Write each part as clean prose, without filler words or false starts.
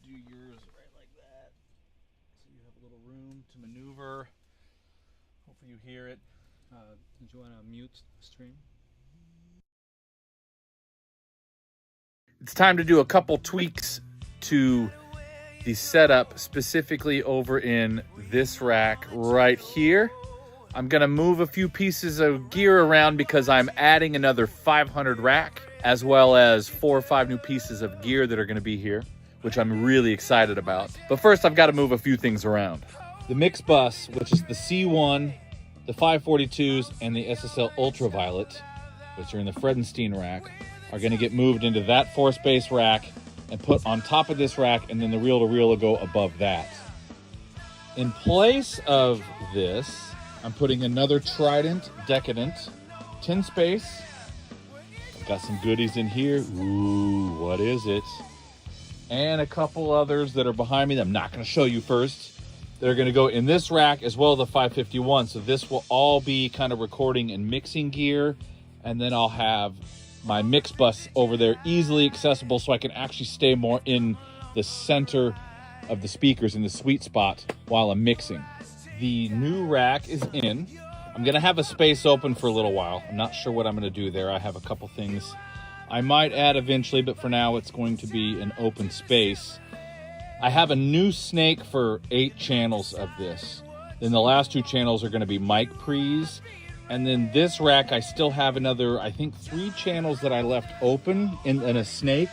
do yours right like that, so you have a little room to maneuver. Hopefully you hear it. Did you want to mute stream? It's time to do a couple tweaks to the setup, specifically over in this rack right here. I'm gonna move a few pieces of gear around because I'm adding another 500 rack, as well as 4 or 5 new pieces of gear that are gonna be here, which I'm really excited about. But first, I've got to move a few things around. The mix bus, which is the C1, the 542s, and the SSL Ultraviolet, which are in the Fredenstein rack, are gonna get moved into that 4-space rack and put on top of this rack, and then the reel-to-reel will go above that. In place of this, I'm putting another Trident Decadent 10-space. I've got some goodies in here. Ooh, what is it? And a couple others that are behind me that I'm not going to show you first. They're going to go in this rack as well as the 551. So this will all be kind of recording and mixing gear. And then I'll have my mix bus over there easily accessible so I can actually stay more in the center of the speakers in the sweet spot while I'm mixing. The new rack is in. I'm gonna have a space open for a little while. I'm not sure what I'm gonna do there. I have a couple things I might add eventually, but for now it's going to be an open space. I have a new snake for 8 channels of this. Then the last 2 channels are gonna be mic pre's. And then this rack, I still have another, I think 3 channels that I left open in a snake,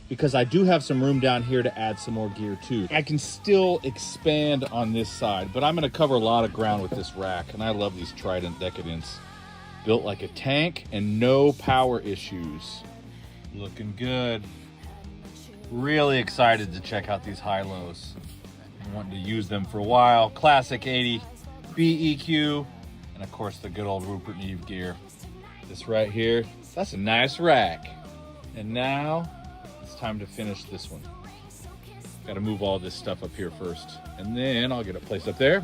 because I do have some room down here to add some more gear too. I can still expand on this side, but I'm gonna cover a lot of ground with this rack, and I love these Trident Decadents. Built like a tank and no power issues. Looking good. Really excited to check out these high-lows. I'm wanting to use them for a while. Classic 80 BEQ, and of course the good old Rupert Neve gear. This right here, that's a nice rack. And now, time to finish this one. Got to move all this stuff up here first, and then I'll get it placed up there,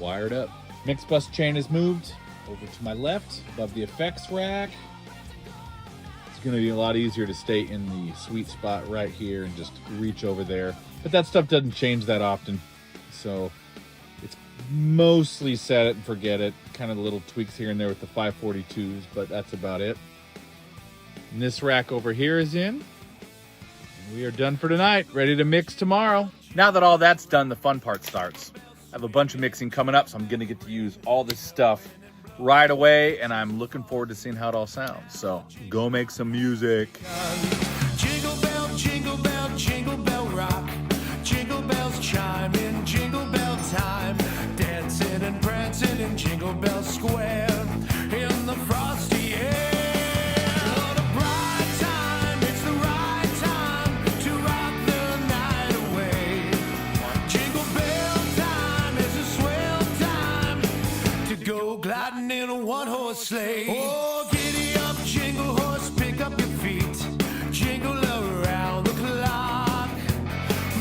wired up. Mix bus chain is moved over to my left above the effects rack. It's going to be a lot easier to stay in the sweet spot right here and just reach over there, but that stuff doesn't change that often, so it's mostly set it and forget it. Kind of little tweaks here and there with the 542s, but that's about it. And this rack over here is in. We are done for tonight, ready to mix tomorrow. Now that all that's done, the fun part starts. I have a bunch of mixing coming up, so I'm gonna get to use all this stuff right away, and I'm looking forward to seeing how it all sounds. So go make some music. Jingle bell, jingle bell rock. Jingle bells chime in jingle bell time. Dancing and prancing in Jingle Bell Square in the frosty air. Gliding in a one-horse sleigh. Oh, giddy up, jingle horse, pick up your feet. Jingle around the clock.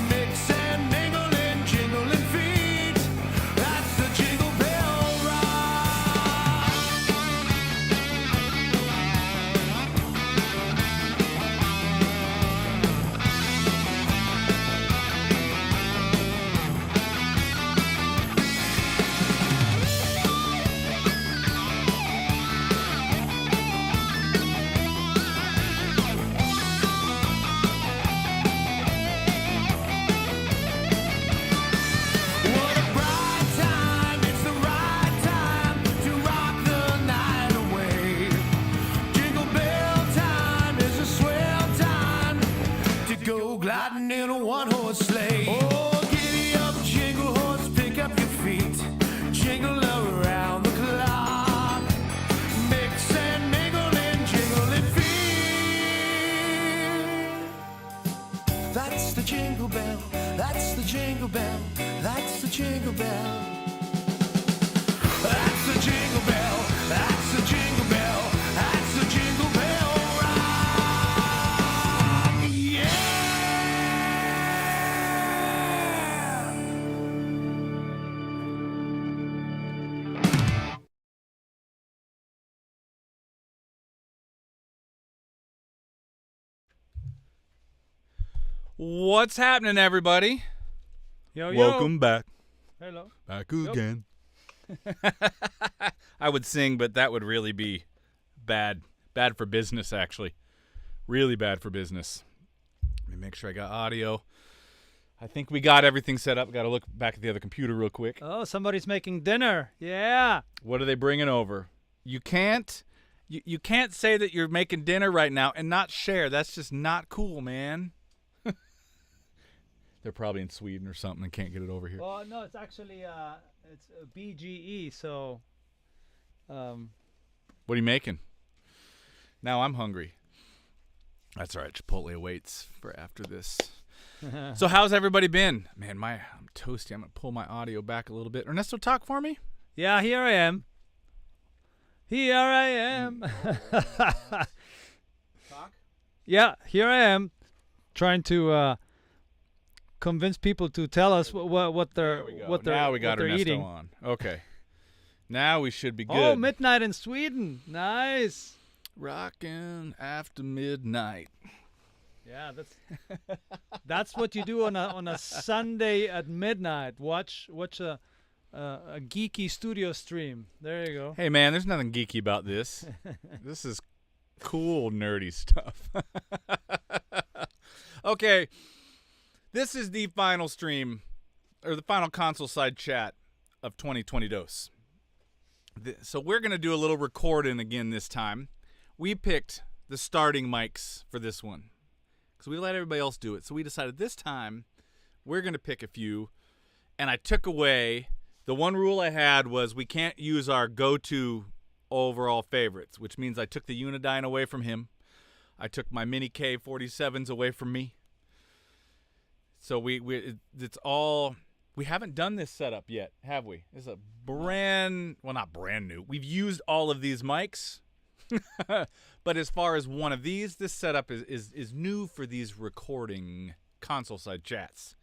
Mix and mingle and jingling feet. That's the Jingle Bell Rock. Gliding in a one-horse sleigh. Oh, giddy up, jingle horse, pick up your feet. Jingle around the clock. Mix and mingle and jingling feet. That's the jingle bell. That's the jingle bell. That's the jingle bell. That's the jingle bell. That's the jingle bell. That's the jingle bell rock. Yeah. What's happening, everybody? Yo, yo. Welcome back. Hello. Back again. I would sing, but that would really be bad. Bad for business, actually. Really bad for business. Let me make sure I got audio. I think we got everything set up. Got to look back at the other computer real quick. Oh, somebody's making dinner. Yeah. What are they bringing over? You can't say that you're making dinner right now and not share. That's just not cool, man. They're probably in Sweden or something and can't get it over here. Well, no, it's actually it's BGE. So, What are you making? Now I'm hungry. That's all right. Chipotle awaits for after this. So how's everybody been? Man, I'm toasty. I'm going to pull my audio back a little bit. Ernesto, talk for me. yeah, here I am. Here I am. Talk? Yeah, here I am, trying to convince people to tell us what they're Now we got what they're Ernesto eating. on. Okay. Now we should be good. Oh, midnight in Sweden. Nice. Rockin' after midnight. Yeah, that's what you do on a Sunday at midnight. Watch a geeky studio stream. There you go. Hey, man, there's nothing geeky about this. This is cool, nerdy stuff. Okay, this is the final stream, or the final console side chat of 2020 Dose. So we're going to do a little recording again this time. We picked the starting mics for this one because we let everybody else do it. So we decided this time we're going to pick a few, and I took away the one rule I had was we can't use our go-to overall favorites, which means I took the Unidyne away from him. I took my Mini K47s away from me. So it's all, we haven't done this setup yet, have we? It's a not brand new. We've used all of these mics. But as far as one of these, this setup is new for these recording console side chats.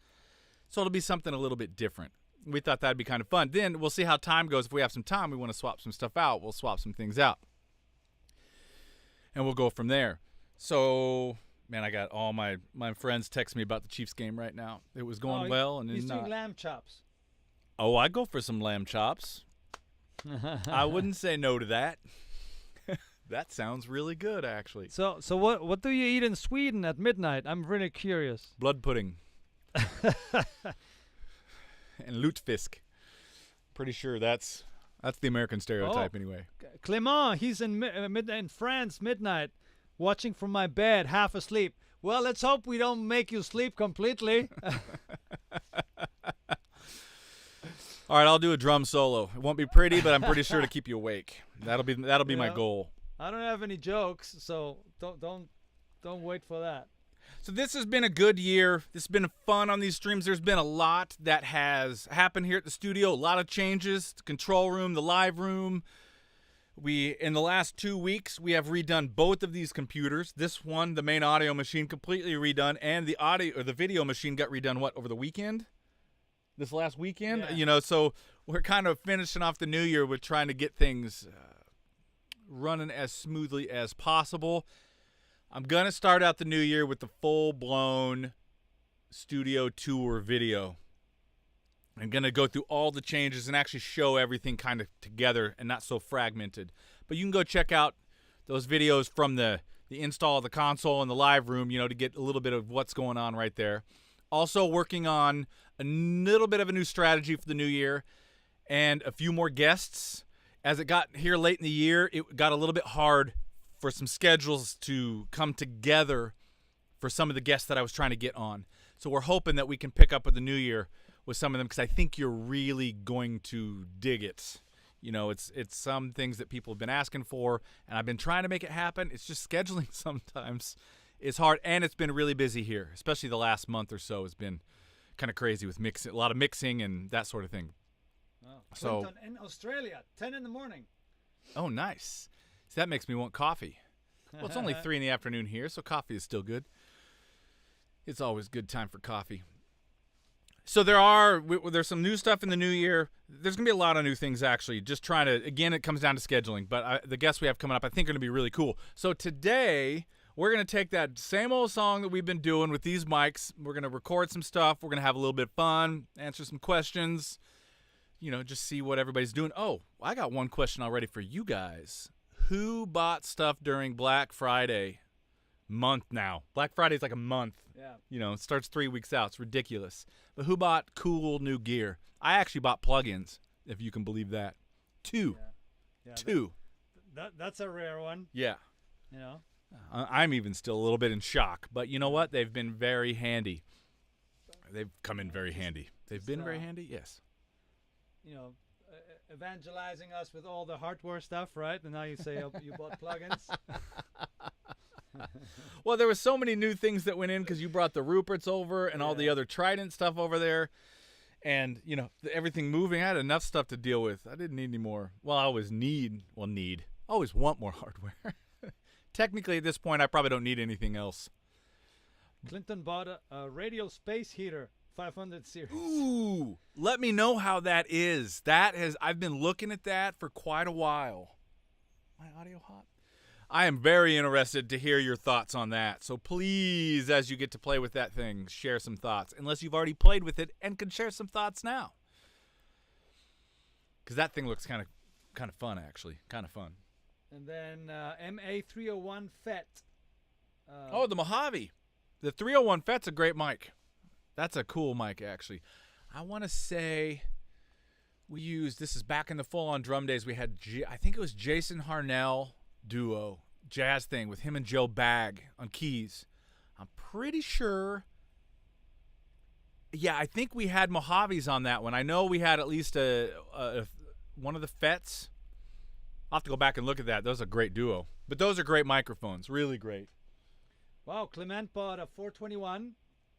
So it'll be something a little bit different. We thought that'd be kind of fun. Then we'll see how time goes. If we have some time, we want to swap some stuff out. We'll swap some things out. And we'll go from there. So, man, I got all my friends text me about the Chiefs game right now. It was going well. And he's then doing lamb chops. Oh, I go for some lamb chops. I wouldn't say no to that. That sounds really good, actually. So what do you eat in Sweden at midnight? I'm really curious. Blood pudding. And lutefisk. Pretty sure that's the American stereotype anyway. Clément, he's in France midnight, watching from my bed, half asleep. Well, let's hope we don't make you sleep completely. All right, I'll do a drum solo. It won't be pretty, but I'm pretty sure to keep you awake. That'll be my goal. I don't have any jokes, so don't wait for that. So this has been a good year. This has been fun on these streams. There's been a lot that has happened here at the studio. A lot of changes. The control room, the live room. In the last 2 weeks, we have redone both of these computers. This one, the main audio machine, completely redone, and the video machine got redone over the weekend? This last weekend? Yeah. So we're kind of finishing off the new year with trying to get things running as smoothly as possible. I'm going to start out the new year with the full-blown studio tour video. I'm going to go through all the changes and actually show everything kind of together and not so fragmented. But you can go check out those videos from the install of the console and the live room, to get a little bit of what's going on right there. Also working on a little bit of a new strategy for the new year and a few more guests. As it got here late in the year, it got a little bit hard for some schedules to come together for some of the guests that I was trying to get on. So we're hoping that we can pick up with the new year with some of them because I think you're really going to dig it. It's some things that people have been asking for, and I've been trying to make it happen. It's just scheduling sometimes is hard, and it's been really busy here, especially the last month or so has been kind of crazy with a lot of mixing and that sort of thing. So in Australia, 10 in the morning. Oh, nice. See, that makes me want coffee. Well, it's only 3 in the afternoon here, so coffee is still good. It's always good time for coffee. So there's some new stuff in the new year. There's going to be a lot of new things, actually. Just trying to, again, it comes down to scheduling. But the guests we have coming up, I think, are going to be really cool. So today, we're going to take that same old song that we've been doing with these mics. We're going to record some stuff. We're going to have a little bit of fun, answer some questions, just see what everybody's doing. Oh, I got one question already for you guys. Who bought stuff during Black Friday month now? Black Friday is like a month. Yeah. It starts 3 weeks out. It's ridiculous. But who bought cool new gear? I actually bought plugins, if you can believe that. Two. Yeah. Two. That's a rare one. Yeah. I'm even still a little bit in shock. But you know what? They've been very handy. They've come in very handy. They've been very handy? Yes. Evangelizing us with all the hardware stuff, right? And now you say you bought plugins. Well, there were so many new things that went in because you brought the Ruperts over and all the other Trident stuff over there. And, everything moving. I had enough stuff to deal with. I didn't need any more. Well, I always always want more hardware. Technically, at this point, I probably don't need anything else. Clinton bought a radial space heater, 500 series. Ooh, let me know how that is. I've been looking at that for quite a while. My audio hot? I am very interested to hear your thoughts on that. So please, as you get to play with that thing, share some thoughts. Unless you've already played with it and can share some thoughts now. Because that thing looks kind of fun, actually. Kind of fun. And then MA301 FET. The Mojave. The 301 FET's a great mic. That's a cool mic, actually. I want to say this is back in the full-on drum days. We had, I think it was Jason Harnell duo jazz thing with him and Joe Bagg on keys. I'm pretty sure. Yeah, I think we had Mojaves on that one. I know we had at least one of the FETs. I'll have to go back and look at that. That was a great duo. But those are great microphones. Really great. Wow, Clement bought a 421.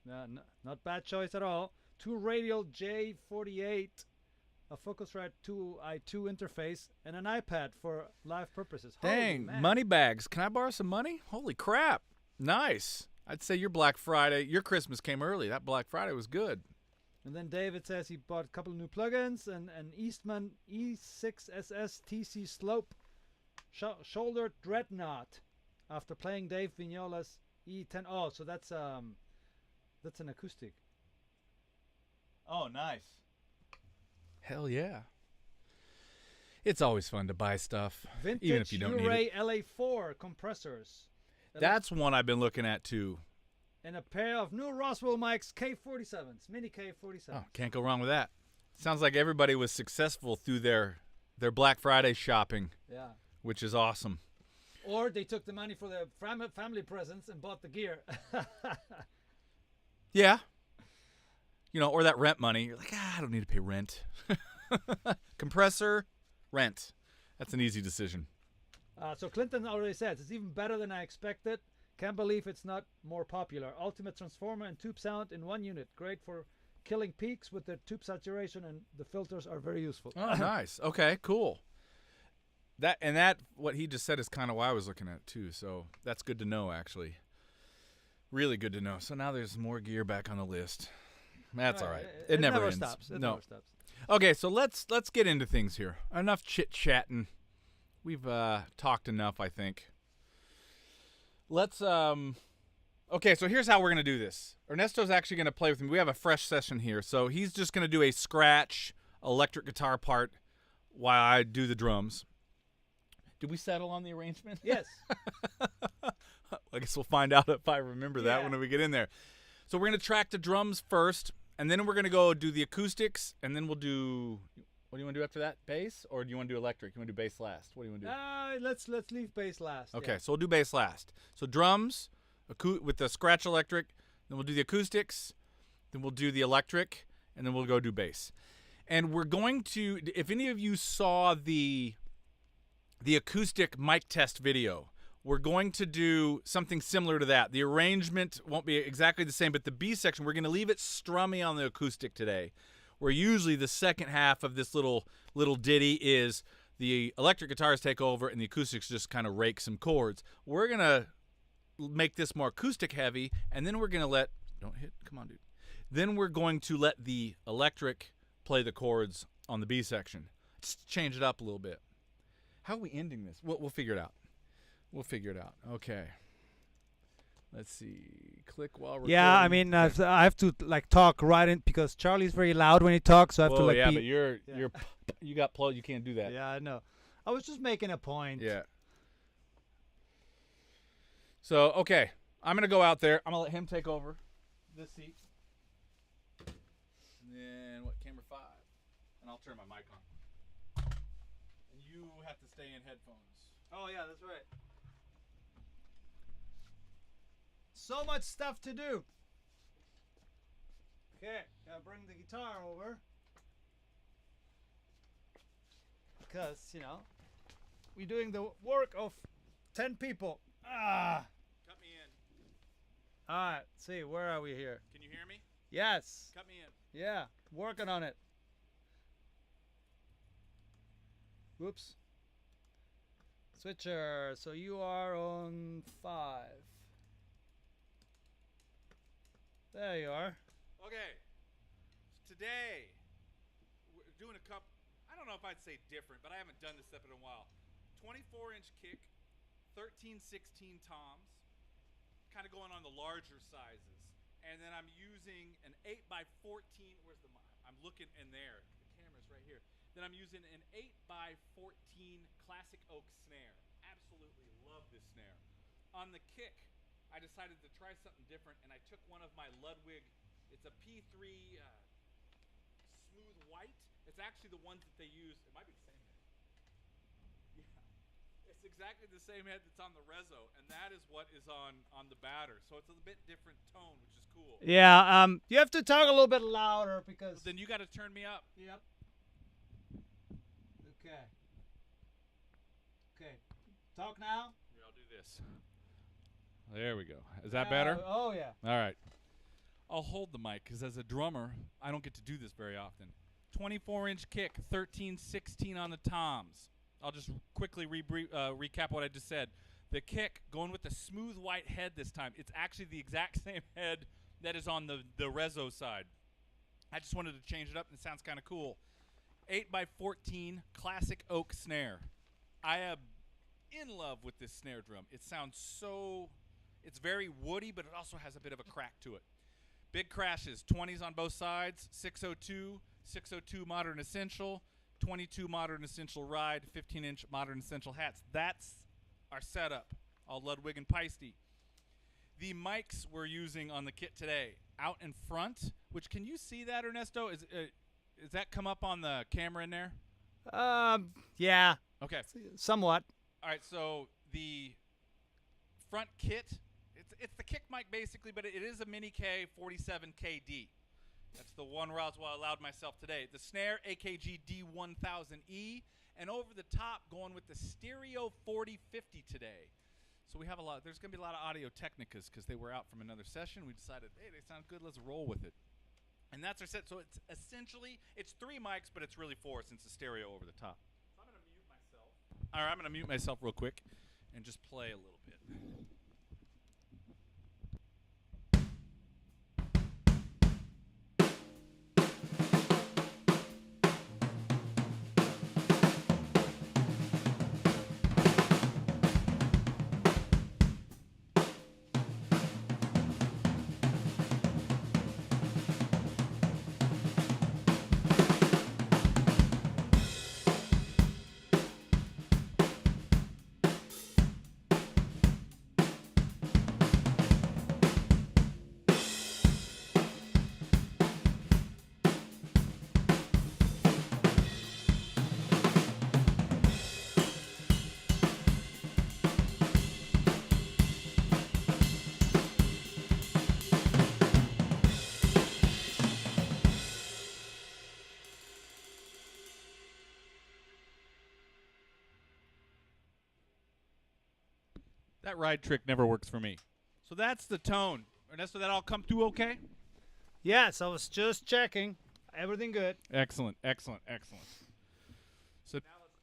Not bad choice at all. 2 radial J48, a Focusrite 2i2 interface, and an iPad for live purposes. Dang, money bags. Can I borrow some money? Holy crap. Nice. I'd say your Christmas came early. That Black Friday was good. And then David says he bought a couple of new plugins, and an Eastman E6SS TC Slope shoulder dreadnought after playing Dave Vignola's E10. Oh, so that's an acoustic. Oh, nice. Hell yeah. It's always fun to buy stuff, Vintage even if you don't need it. LA4 compressors. That's one I've been looking at, too. And a pair of new Roswell mics, K47s, mini K47s. Oh, can't go wrong with that. Sounds like everybody was successful through their Black Friday shopping. Yeah. Which is awesome. Or they took the money for their family presents and bought the gear. Yeah. Or that rent money. You're like, I don't need to pay rent. Compressor, rent. That's an easy decision. So Clinton already says, it's even better than I expected. Can't believe it's not more popular. Ultimate transformer and tube sound in one unit. Great for killing peaks with the tube saturation, and the filters are very useful. Oh, nice. Okay, cool. That what he just said is kind of what I was looking at too. So that's good to know, actually. Really good to know. So now there's more gear back on the list. That's all right. It never ends. Stops. It no. never stops. Okay, so let's get into things here. Enough chit-chatting. We've talked enough, I think. Let's okay, so here's how we're going to do this. Ernesto's actually going to play with me. We have a fresh session here. So he's just going to do a scratch electric guitar part while I do the drums. Did we settle on the arrangement? Yes. I guess we'll find out if I remember that when we get in there. So we're going to track the drums first, and then we're going to go do the acoustics, and then we'll do... What do you want to do after that? Bass? Or do you want to do electric? You want to do bass last? What do you want to do? Let's leave bass last. Okay, so we'll do bass last. So drums with the scratch electric, then we'll do the acoustics, then we'll do the electric, and then we'll go do bass. And we're going to... If any of you saw the acoustic mic test video, we're going to do something similar to that. The arrangement won't be exactly the same, but the B section, we're going to leave it strummy on the acoustic today, where usually the second half of this little ditty is the electric guitars take over and the acoustics just kind of rake some chords. We're going to make this more acoustic heavy, and then we're going to let... Don't hit. Come on, dude. Then we're going to let the electric play the chords on the B section. Just change it up a little bit. How are we ending this? We'll figure it out. We'll figure it out. Okay. Let's see. Click while recording. Yeah, I mean, I have to like talk right in because Charlie's very loud when he talks, so I have to Whoa, like yeah, be. but you got plugged. You can't do that. Yeah, I know. I was just making a point. Yeah. So, okay. I'm going to go out there. I'm going to let him take over this seat. And then, camera 5. And I'll turn my mic on. And you have to stay in headphones. Oh yeah, that's right. So much stuff to do. Okay, gotta bring the guitar over. Because, you know, we're doing the work of 10 people. Ah. Cut me in. Alright, see, where are we here? Can you hear me? Yes. Cut me in. Yeah, working on it. Whoops. Switcher, so you are on 5. There you are. Okay. Today, we're doing a couple, I don't know if I'd say different, but I haven't done this step in a while. 24-inch kick, 13/16 toms, kind of going on the larger sizes. And then I'm using an 8x14, where's the, I'm looking in there, the camera's right here. Then I'm using an 8x14 classic oak snare. Absolutely love this snare. On the kick, I decided to try something different, and I took one of my Ludwig, it's a P3 smooth white. It's actually the ones that they use, it might be the same head. Yeah, it's exactly the same head that's on the Rezo, and that is what is on the batter. So it's a bit different tone, which is cool. Yeah, you have to talk a little bit louder because. Then you got to turn me up. Yep. Okay. Okay. Talk now. Here, I'll do this. There we go. Is that better? Oh yeah. All right. I'll hold the mic because as a drummer, I don't get to do this very often. 24-inch kick, 13/16 on the toms. I'll just quickly recap what I just said. The kick, going with the smooth white head this time. It's actually the exact same head that is on the Rezo side. I just wanted to change it up, and it sounds kind of cool. 8x14 classic oak snare. I am in love with this snare drum. It sounds so, it's very woody, but it also has a bit of a crack to it. Big crashes, 20s on both sides, 602, 602 Modern Essential, 22 Modern Essential Ride, 15-inch Modern Essential hats. That's our setup, all Ludwig and Peisty. The mics we're using on the kit today, out in front, which can you see that, Ernesto? Is that come up on the camera in there? Yeah. Okay. Somewhat. All right, so the front kit, it's the kick mic basically, but it is a Mini K 47KD. That's the one route I allowed myself today. The snare, AKG D1000E, and over the top going with the Stereo 4050 today. So we have there's going to be a lot of Audio Technicas because they were out from another session. We decided, hey, they sound good, let's roll with it. And that's our set. So it's essentially, it's 3 mics, but it's really 4 since the stereo over the top. So I'm going to mute myself. All right, I'm going to mute myself real quick and just play a little bit. That ride trick never works for me. So that's the tone. Ernesto, that all come through okay? Yes, I was just checking. Everything good. Excellent, excellent, excellent. So now let's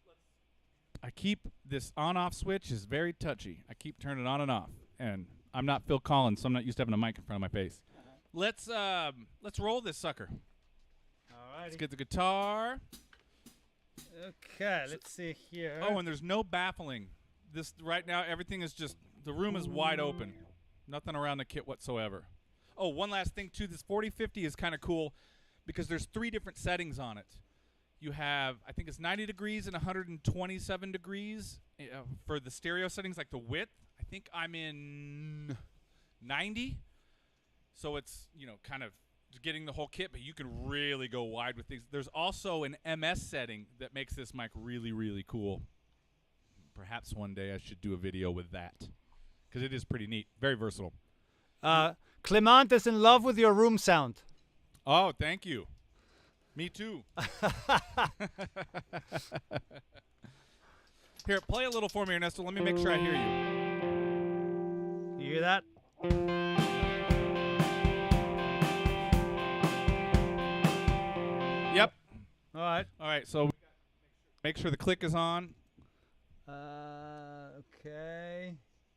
I keep this on-off switch is very touchy. I keep turning it on and off. And I'm not Phil Collins, so I'm not used to having a mic in front of my face. Let's roll this sucker. All right. Let's get the guitar. Okay, let's see here. Oh, and there's no baffling. This right now, everything is just, the room is wide open. Nothing around the kit whatsoever. Oh, one last thing too. This 4050 is kind of cool because there's 3 different settings on it. You have, I think it's 90 degrees and 127 degrees for the stereo settings, like the width. I think I'm in 90. So it's, you know, kind of getting the whole kit, but you can really go wide with these. There's also an MS setting that makes this mic really, really cool. Perhaps one day I should do a video with that because it is pretty neat. Very versatile. Clement is in love with your room sound. Oh, thank you. Me too. Here, play a little for me, Ernesto. Let me make sure I hear you. You hear that? Yep. All right. All right, so make sure the click is on. Okay.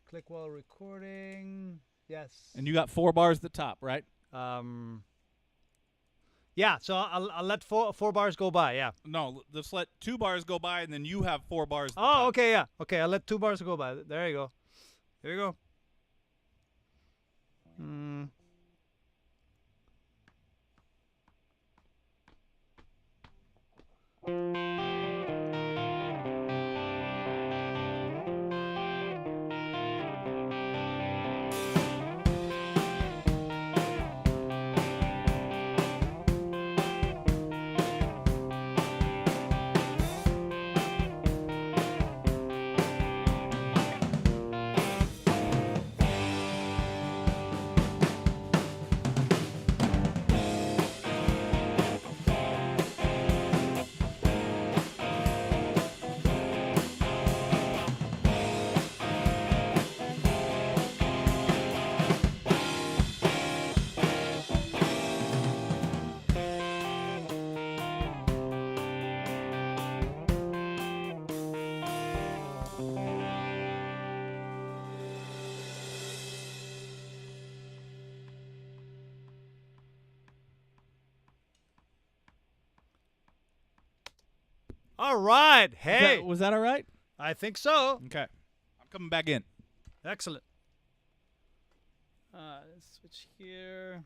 Click while recording. Yes. And you got 4 bars at the top, right? Yeah, so I'll let four bars go by, yeah. No, just let 2 bars go by, and then you have 4 bars at the Oh, top. okay, yeah. Okay, I'll let 2 bars go by. There you go. Here you go. All right. Hey. Was that all right? I think so. Okay. I'm coming back in. Excellent. Let's switch here.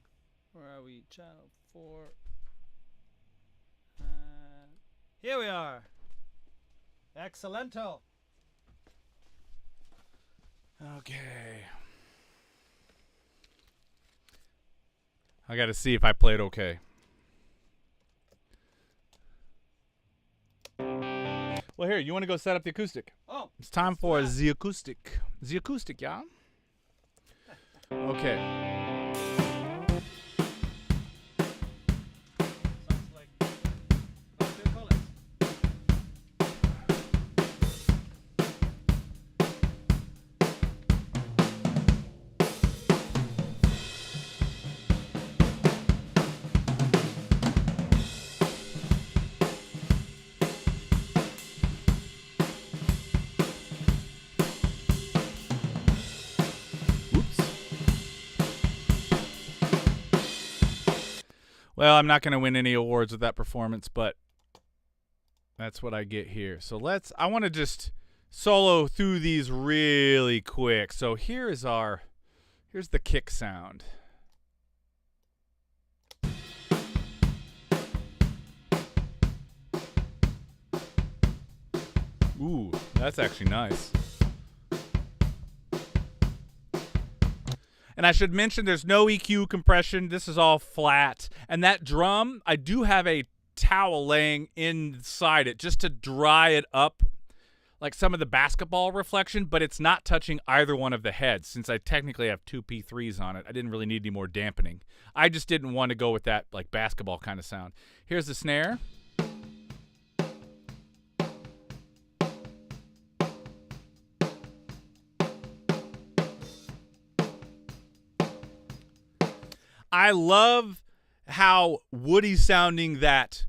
Where are we? Channel 4. Here we are. Excellento. Okay. I got to see if I played okay. Well, here, you want to go set up the acoustic? Oh. It's time for the acoustic. The acoustic, yeah? Okay. Sounds like Phil Collins. Well, I'm not going to win any awards with that performance, but that's what I get here. So I want to just solo through these really quick. So here's the kick sound. Ooh, that's actually nice. And I should mention there's no EQ compression. This is all flat. And that drum, I do have a towel laying inside it just to dry it up, like some of the basketball reflection, but it's not touching either one of the heads since I technically have 2 P3s on it. I didn't really need any more dampening. I just didn't want to go with that like basketball kind of sound. Here's the snare. I love how woody sounding that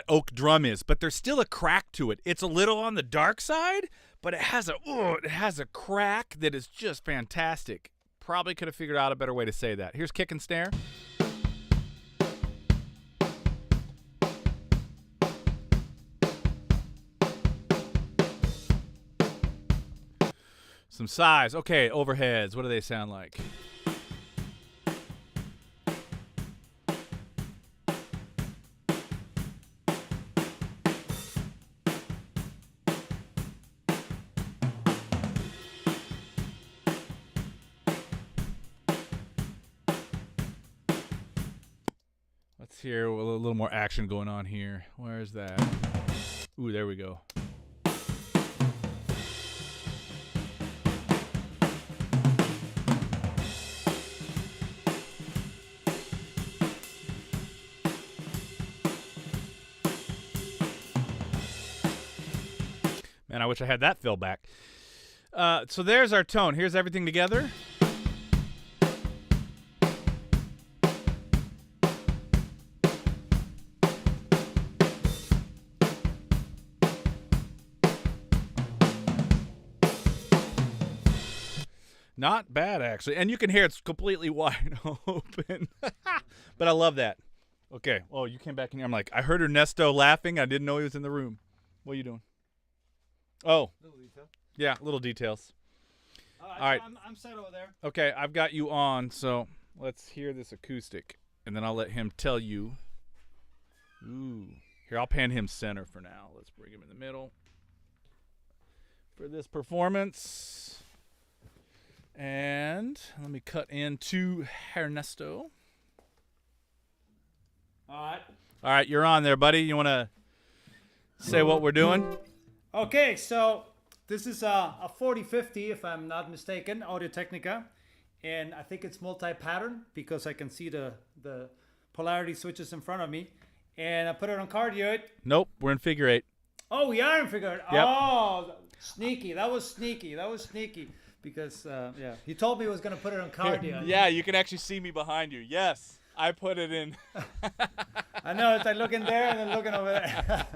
oak drum is, but there's still a crack to it. It's a little on the dark side, but it has a crack that is just fantastic. Probably could have figured out a better way to say that. Here's kick and snare. Some size. Okay, overheads. What do they sound like? Let's hear a little more action going on here. Where's that? Ooh, there we go. Man, I wish I had that fill back. So there's our tone. Here's everything together. Not bad, actually. And you can hear it's completely wide open. But I love that. Okay. Oh, you came back in here. I'm like, I heard Ernesto laughing. I didn't know he was in the room. What are you doing? Oh. Little detail. Yeah, little details. All All right. I'm set over there. Okay, I've got you on, so let's hear this acoustic. And then I'll let him tell you. Ooh. Here, I'll pan him center for now. Let's bring him in the middle for this performance. And let me cut into Ernesto. All All right, you're on there, buddy. You want to say what we're doing? Okay, so this is a 4050, if I'm not mistaken, Audio-Technica. And I think it's multi-pattern because I can see the polarity switches in front of me. And I put it on cardioid. Nope, we're in figure 8. Oh, we are in figure 8. Yep. Oh, sneaky. That was sneaky. Because, yeah, he told me he was going to put it on cardioid. Yeah, you can actually see me behind you. Yes, I put it in. I know, it's like looking there and then looking over there.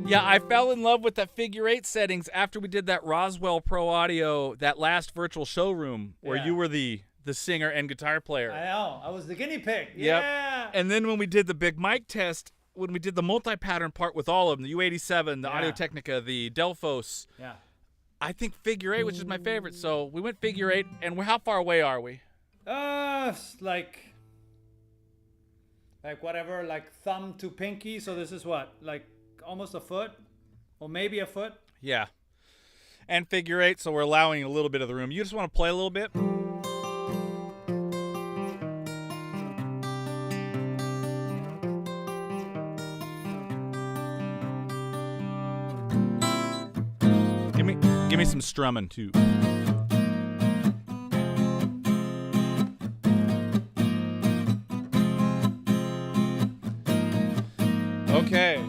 Yeah, I fell in love with that figure 8 settings after we did that Roswell Pro Audio, that last virtual showroom where Yeah. you were the singer and guitar player. I know. I was the guinea pig. Yep. Yeah. And then when we did the big mic test, when we did the multi-pattern part with all of them, the U87, the Yeah. Audio-Technica, the Delphos, Yeah. I think figure 8, which is my favorite. So we went figure 8, and how far away are we? Like whatever, like thumb to pinky. So this is what, like almost a foot, or maybe a foot. Yeah. And figure 8, so we're allowing a little bit of the room. You just want to play a little bit? Give me some strumming too. Okay.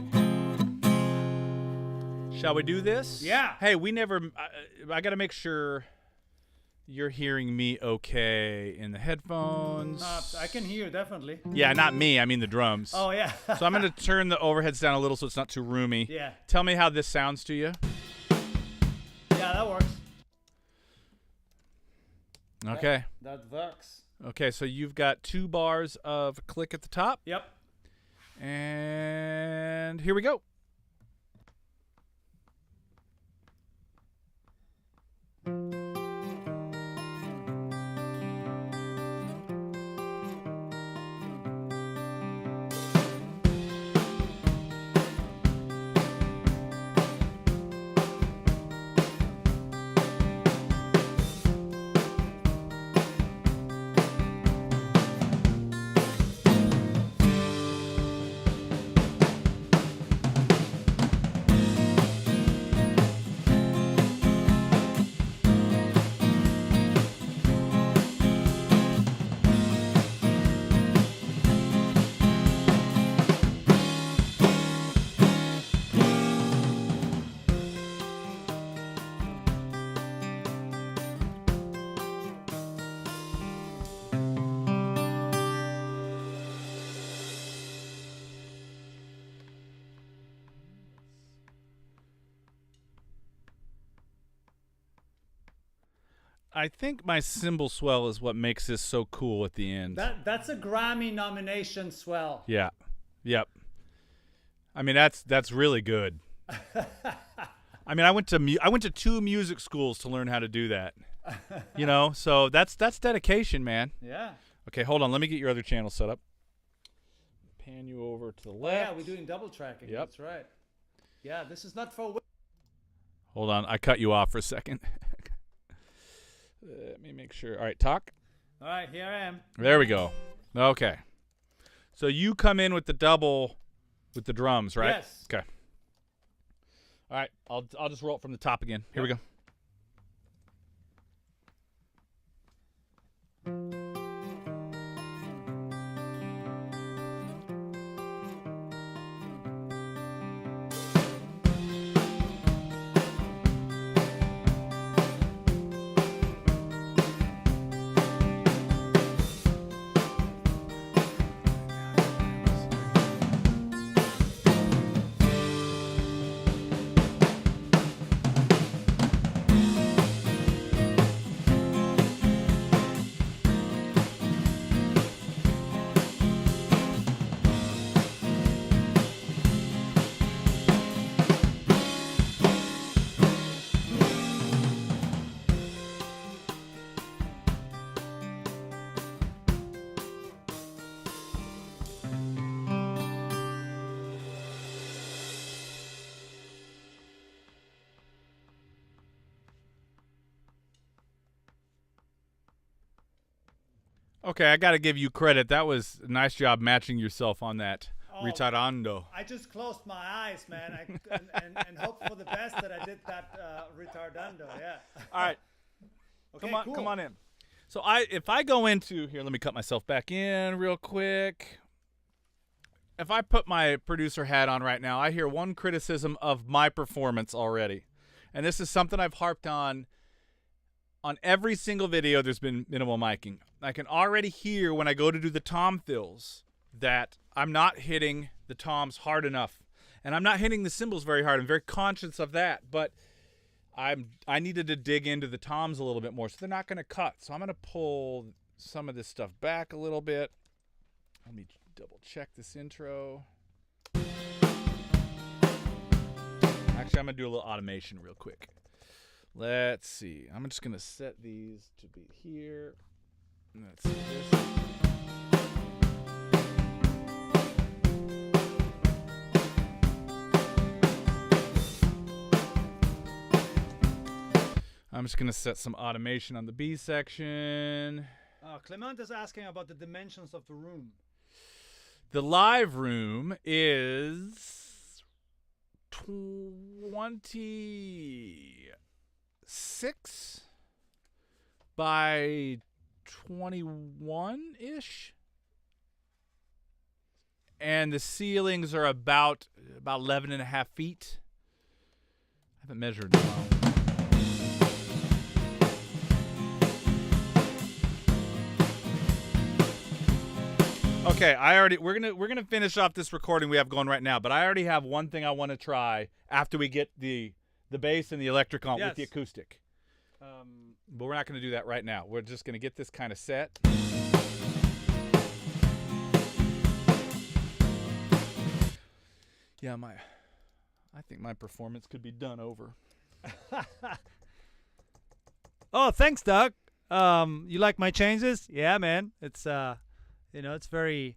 Shall we do this? Yeah. Hey, we never. I got to make sure you're hearing me okay in the headphones. I can hear definitely. Yeah, not me. I mean the drums. Oh yeah. So I'm going to turn the overheads down a little so it's not too roomy. Yeah. Tell me how this sounds to you. Yeah, that works. Okay. That works. Okay, so you've got 2 bars of click at the top. Yep. And here we go. I think my cymbal swell is what makes this so cool at the end. That's a Grammy nomination swell. Yeah. Yep. I mean that's really good. I mean I went to 2 music schools to learn how to do that. You know, so that's dedication, man. Yeah. Okay, hold on. Let me get your other channel set up. Pan you over to the left. Yeah, we're doing double tracking. Yep. That's right. Yeah, this is not for. Hold on. I cut you off for a second. Let me make sure. All right, talk. All right, here I am. There we go. Okay. So you come in with the double with the drums, right? Yes. Okay. All right. I'll just roll it from the top again. Here we go. Okay, I got to give you credit. That was a nice job matching yourself on that ritardando. I just closed my eyes, man, and hoped for the best that I did that retardando. Yeah. All right. Okay, Come on in. So if I go into here, let me cut myself back in real quick. If I put my producer hat on right now, I hear one criticism of my performance already. And this is something I've harped on every single video. There's been minimal miking. I can already hear when I go to do the tom fills that I'm not hitting the toms hard enough. And I'm not hitting the cymbals very hard. I'm very conscious of that. But I needed to dig into the toms a little bit more, so they're not going to cut. So I'm going to pull some of this stuff back a little bit. Let me double check this intro. Actually, I'm going to do a little automation real quick. Let's see. I'm just going to set these to be here. Let's see this. I'm just going to set some automation on the B section. Clement is asking about the dimensions of the room. The live room is 26 by 21-ish. And the ceilings are about 11 and a half feet. I haven't measured in a while. Okay, we're gonna finish off this recording we have going right now, but I already have one thing I want to try after we get the bass and the electric on with the acoustic. But we're not gonna do that right now. We're just gonna get this kind of set. Yeah, I think my performance could be done over. Oh, thanks, Doug. You like my changes? Yeah, man. It's it's very,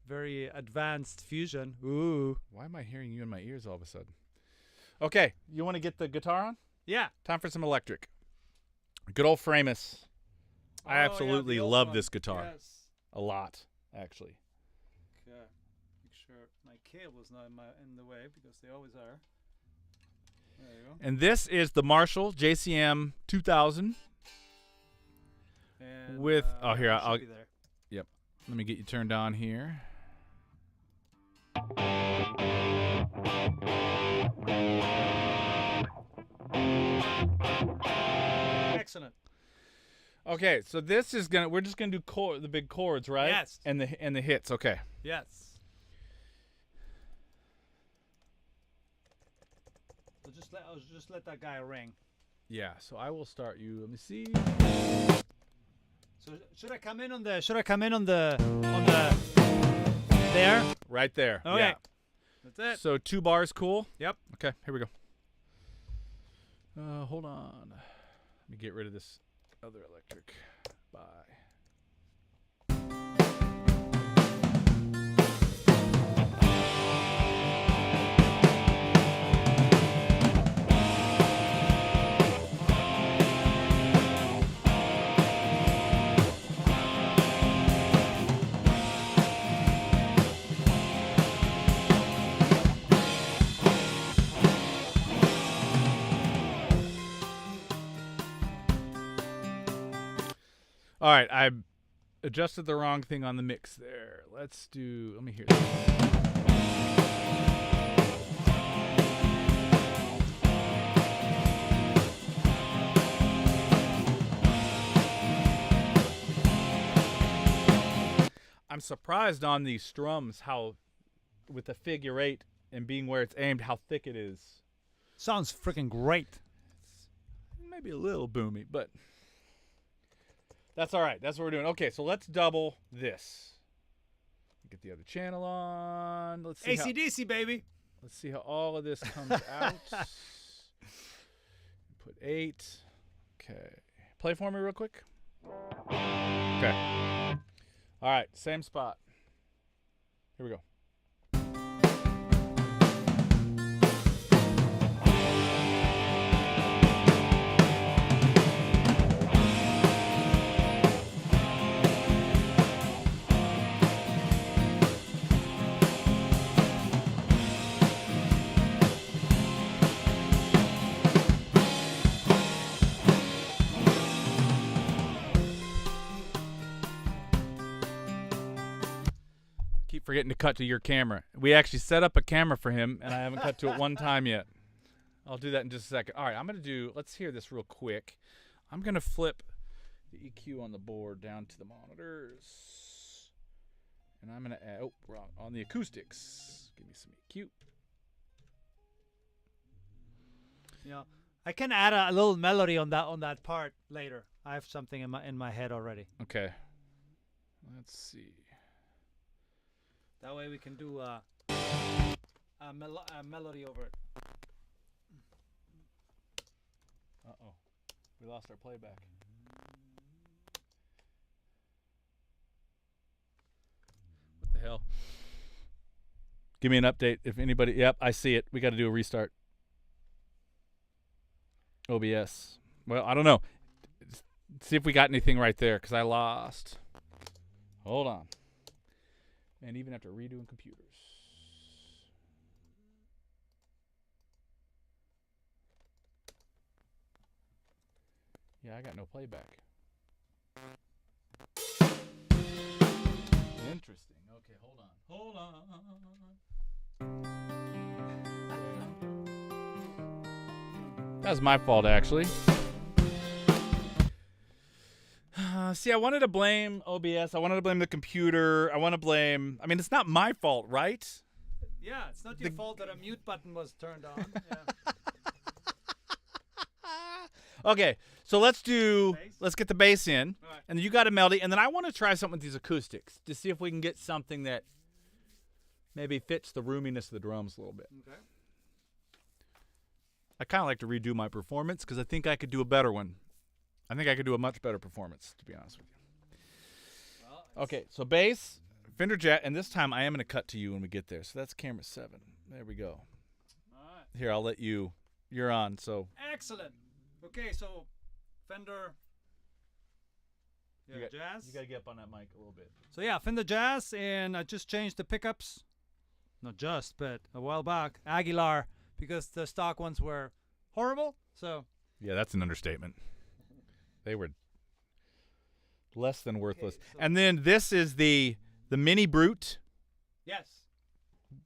very advanced fusion. Ooh. Why am I hearing you in my ears all of a sudden? Okay, you want to get the guitar on? Yeah. Time for some electric. Good old Framus. I absolutely love this guitar. Yes. A lot, actually. Okay. Make sure my cable's not in the way, because they always are. There you go. And this is the Marshall JCM 2000. And, with here I'll be there. Yep. Let me get you turned on here. Excellent. Okay, so this is we're just gonna do the big chords, right? Yes. And the hits. Okay. Yes. So just let that guy ring. Yeah. So I will start you. Let me see. So should I come in on the there? Right there. Okay. Yeah. That's it. So 2 bars, cool. Yep. Okay. Here we go. Hold on. Let me get rid of this other electric. Bye. All right, I adjusted the wrong thing on the mix there. Let me hear this. I'm surprised on these strums how, with the figure 8 and being where it's aimed, how thick it is. Sounds freaking great. It's maybe a little boomy, but that's all right. That's what we're doing. Okay, so let's double this. Get the other channel on. Let's see AC/DC, baby. Let's see how all of this comes out. Put 8. Okay. Play for me real quick. Okay. All right, same spot. Here we go. Keep forgetting to cut to your camera. We actually set up a camera for him, and I haven't cut to it one time yet. I'll do that in just a second. All right, let's hear this real quick. I'm going to flip the EQ on the board down to the monitors. And I'm going to add, wrong, on the acoustics. Give me some EQ. Yeah, I can add a little melody on that part later. I have something in my head already. Okay. Let's see. That way we can do a melody over it. Uh-oh. We lost our playback. What the hell? Give me an update if anybody... Yep, I see it. We got to do a restart. OBS. Well, I don't know. See if we got anything right there, because I lost. Hold on. And even after redoing computers. Yeah, I got no playback. Interesting. Okay, hold on. Hold on. That was my fault, actually. See, I wanted to blame OBS. I wanted to blame the computer. I want to blame... I mean, it's not my fault, right? Yeah, it's not your fault that a mute button was turned on. Yeah. Okay, so let's get the bass in. All right. And then you got a melody. And then I want to try something with these acoustics to see if we can get something that maybe fits the roominess of the drums a little bit. Okay. I kind of like to redo my performance because I think I could do a better one. I think I could do a much better performance, to be honest with you. Well, Okay, so bass, Fender Jet, and this time I am going to cut to you when we get there. So that's camera 7. There we go. all right. Here, I'll let you. You're on, so. Excellent. Okay, so Fender Jazz. You got to get up on that mic a little bit. So yeah, Fender Jazz, and I just changed the pickups. Not just, but a while back, Aguilar, because the stock ones were horrible. So Yeah, that's an understatement. They were less than worthless. Okay, so And then this is the Mini Brute, yes,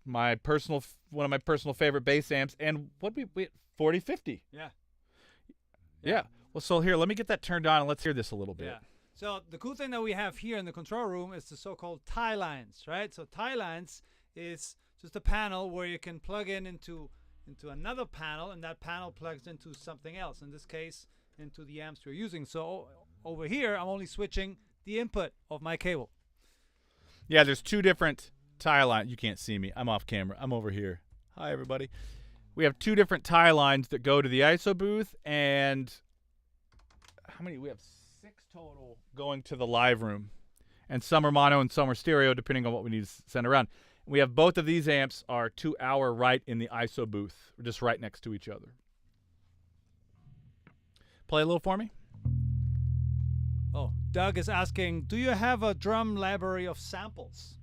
one of my personal favorite bass amps, and what we 4050. yeah. Yeah. Well, so here, let me get that turned on and let's hear this a little bit. Yeah. So the cool thing that we have here in the control room is the so-called tie lines, right? So tie lines is just a panel where you can plug into another panel, and that panel plugs into something else. In this case, into the amps we're using. So over here, I'm only switching the input of my cable. Yeah, there's two different tie lines. You can't see me. I'm off camera. I'm over here. Hi, everybody. We have two different tie lines that go to the ISO booth, and how many? We have 6 total going to the live room, and some are mono and some are stereo, depending on what we need to send around. We have both of these amps are to our right in the ISO booth. We're just right next to each other. Play a little for me. Oh, Doug is asking, do you have a drum library of samples?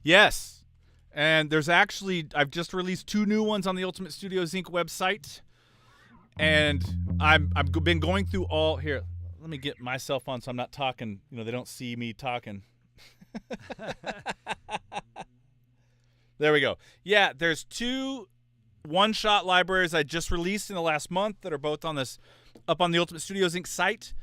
Yes. And there's actually, I've just released 2 new ones on the Ultimate Studios Inc. website. And I've been going through all, here, let me get myself on so I'm not talking. You know, they don't see me talking. There we go. Yeah, there's 2 one-shot libraries I just released in the last month that are both on this up on the Ultimate Studios Inc. site.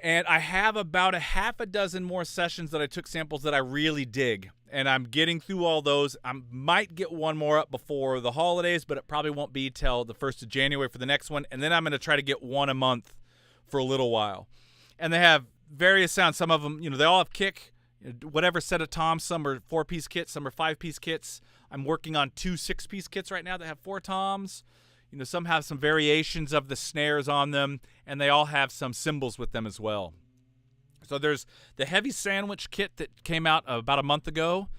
And I have about a half a dozen more sessions that I took samples that I really dig. And I'm getting through all those. I might get one more up before the holidays, but it probably won't be till the 1st of January for the next one. And then I'm going to try to get one a month for a little while. And they have various sounds. Some of them, you know, they all have kick, whatever set of toms. Some are 4-piece kits, some are 5-piece kits. I'm working on 2 6-piece kits right now that have 4 toms. You know, some have some variations of the snares on them, and they all have some cymbals with them as well. So there's the Heavy Sandwich kit that came out about a month ago,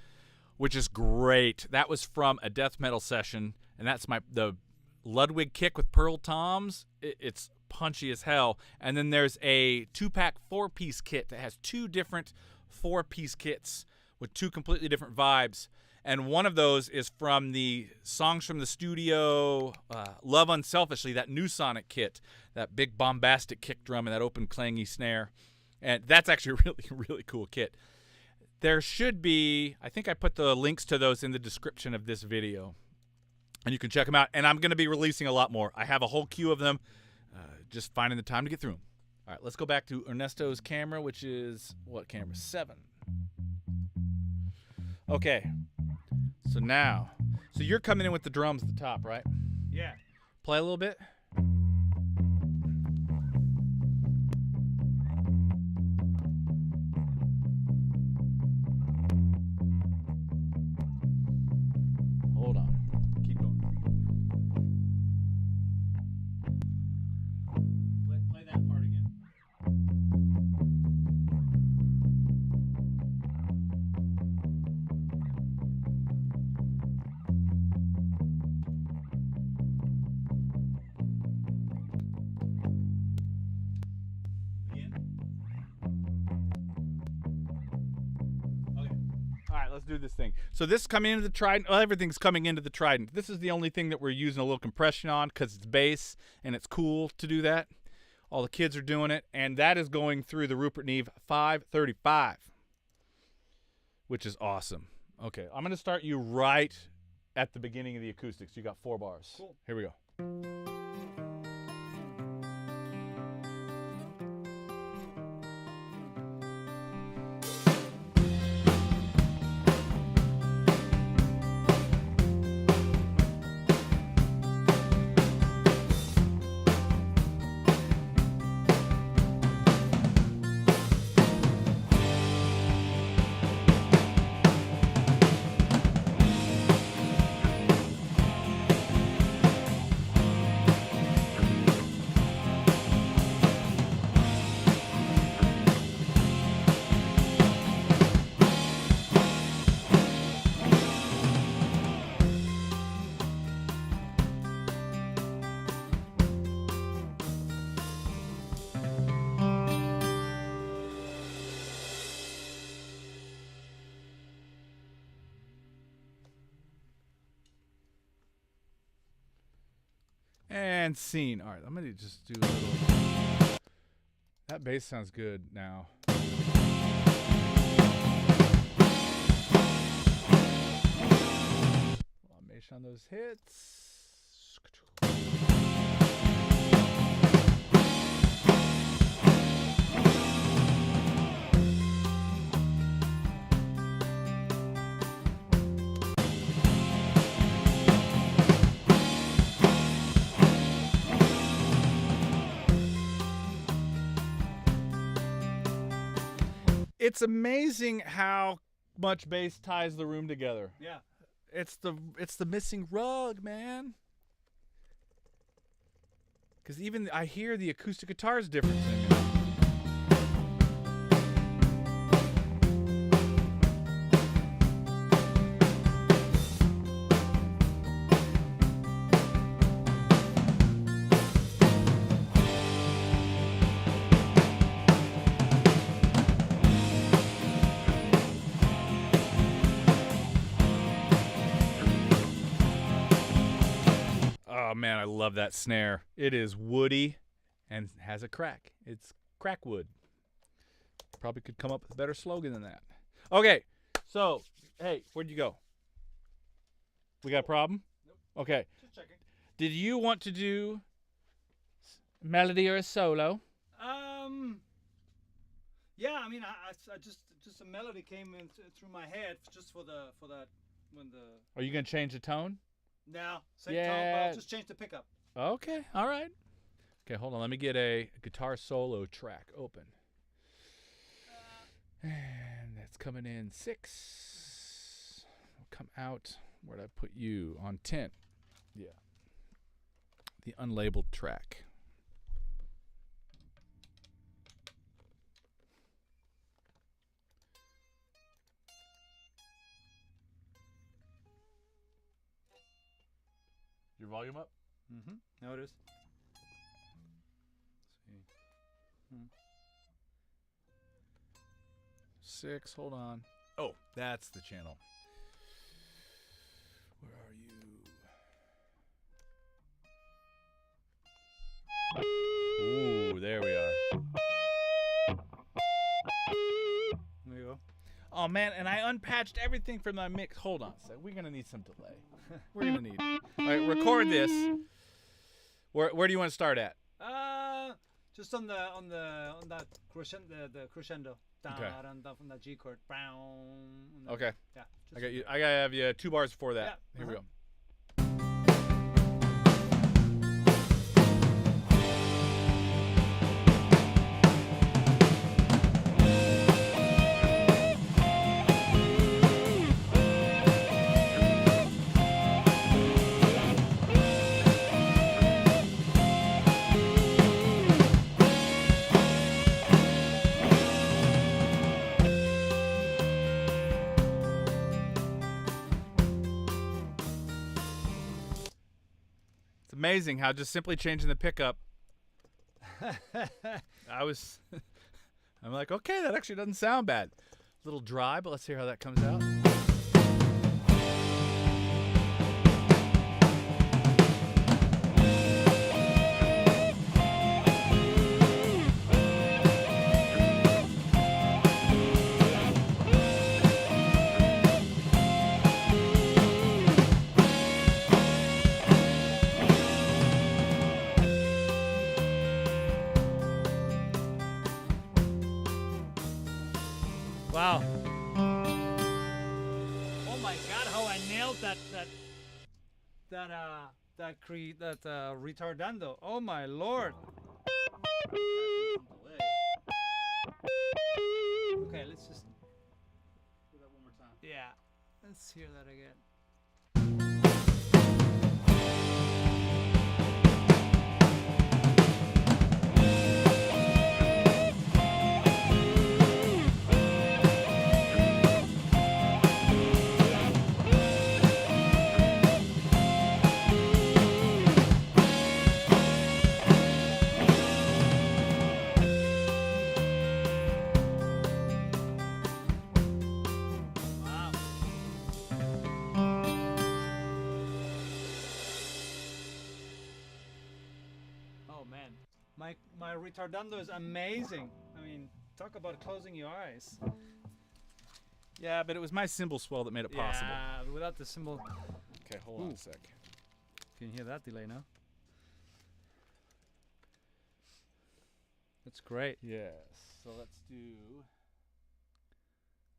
which is great. That was from a death metal session, and that's the Ludwig kick with pearl toms. It's punchy as hell. And then there's a 2-pack 4-piece kit that has 2 different 4-piece kits with 2 completely different vibes. And one of those is from the Songs from the Studio, Love Unselfishly, that new Sonic kit, that big bombastic kick drum and that open clangy snare. And that's actually a really, really cool kit. There should be, I think I put the links to those in the description of this video. And you can check them out. And I'm going to be releasing a lot more. I have a whole queue of them, just finding the time to get through them. All right, let's go back to Ernesto's camera, which is, what camera? 7. Okay. So now, so you're coming in with the drums at the top, right? Yeah. Play a little bit. Hold on. Keep going. Play that part again. Let's do this thing. So this is coming into the Trident. Well, everything's coming into the Trident. This is the only thing that we're using a little compression on because it's bass and it's cool to do that. All the kids are doing it, and that is going through the Rupert Neve 535, which is awesome. Okay, I'm going to start you right at the beginning of the acoustics. You got 4 bars. Cool. Here we go. And scene. All right, I'm going to just do a little... That bass sounds good now. Automation on those hits. It's amazing how much bass ties the room together. Yeah. It's the missing rug, man. Because even I hear the acoustic guitar is different than me. Oh man, I love that snare. It is woody and has a crack. It's crack wood. Probably could come up with a better slogan than that. Okay, so, hey, where'd you go? We got a problem? Nope. Okay. Just checking. Did you want to do melody or a solo? Yeah, I mean, I just a melody came in through my head just for that when the Are you going to change the tone? now same tone, but I'll just change the pickup. Okay, all right. Okay, hold on. Let me get a guitar solo track open. And that's coming in 6. Will come out. Where'd I put you? On 10. Yeah. The unlabeled track. Your volume up? Mm-hmm. Now it is. Let's see. 6, hold on. Oh, that's the channel. Where are you? Ooh, there we are. There you go. Oh man, and I unpatched everything from my mix. Hold on a sec. We're gonna need some delay. We're gonna need. All right, record this. Where do you want to start at? Just on that crescendo, the crescendo. Down, Okay. down from that G chord. Brown. Okay. Yeah. I got you. I gotta have you 2 bars before that. Yeah, Here we go. It's amazing how just simply changing the pickup. I'm like, okay, that actually doesn't sound bad. A little dry, but let's hear how that comes out. Wow. Oh my God! How I nailed that retardando. Oh my Lord. Okay, let's just do that one more time. Yeah. Let's hear that again. Wow. Oh man, my retardando is amazing. I mean, talk about closing your eyes. Yeah, but it was my cymbal swell that made it possible. Yeah, without the cymbal. Okay, hold on Ooh. a sec. Can you hear that delay now? That's great. Yes. So let's do.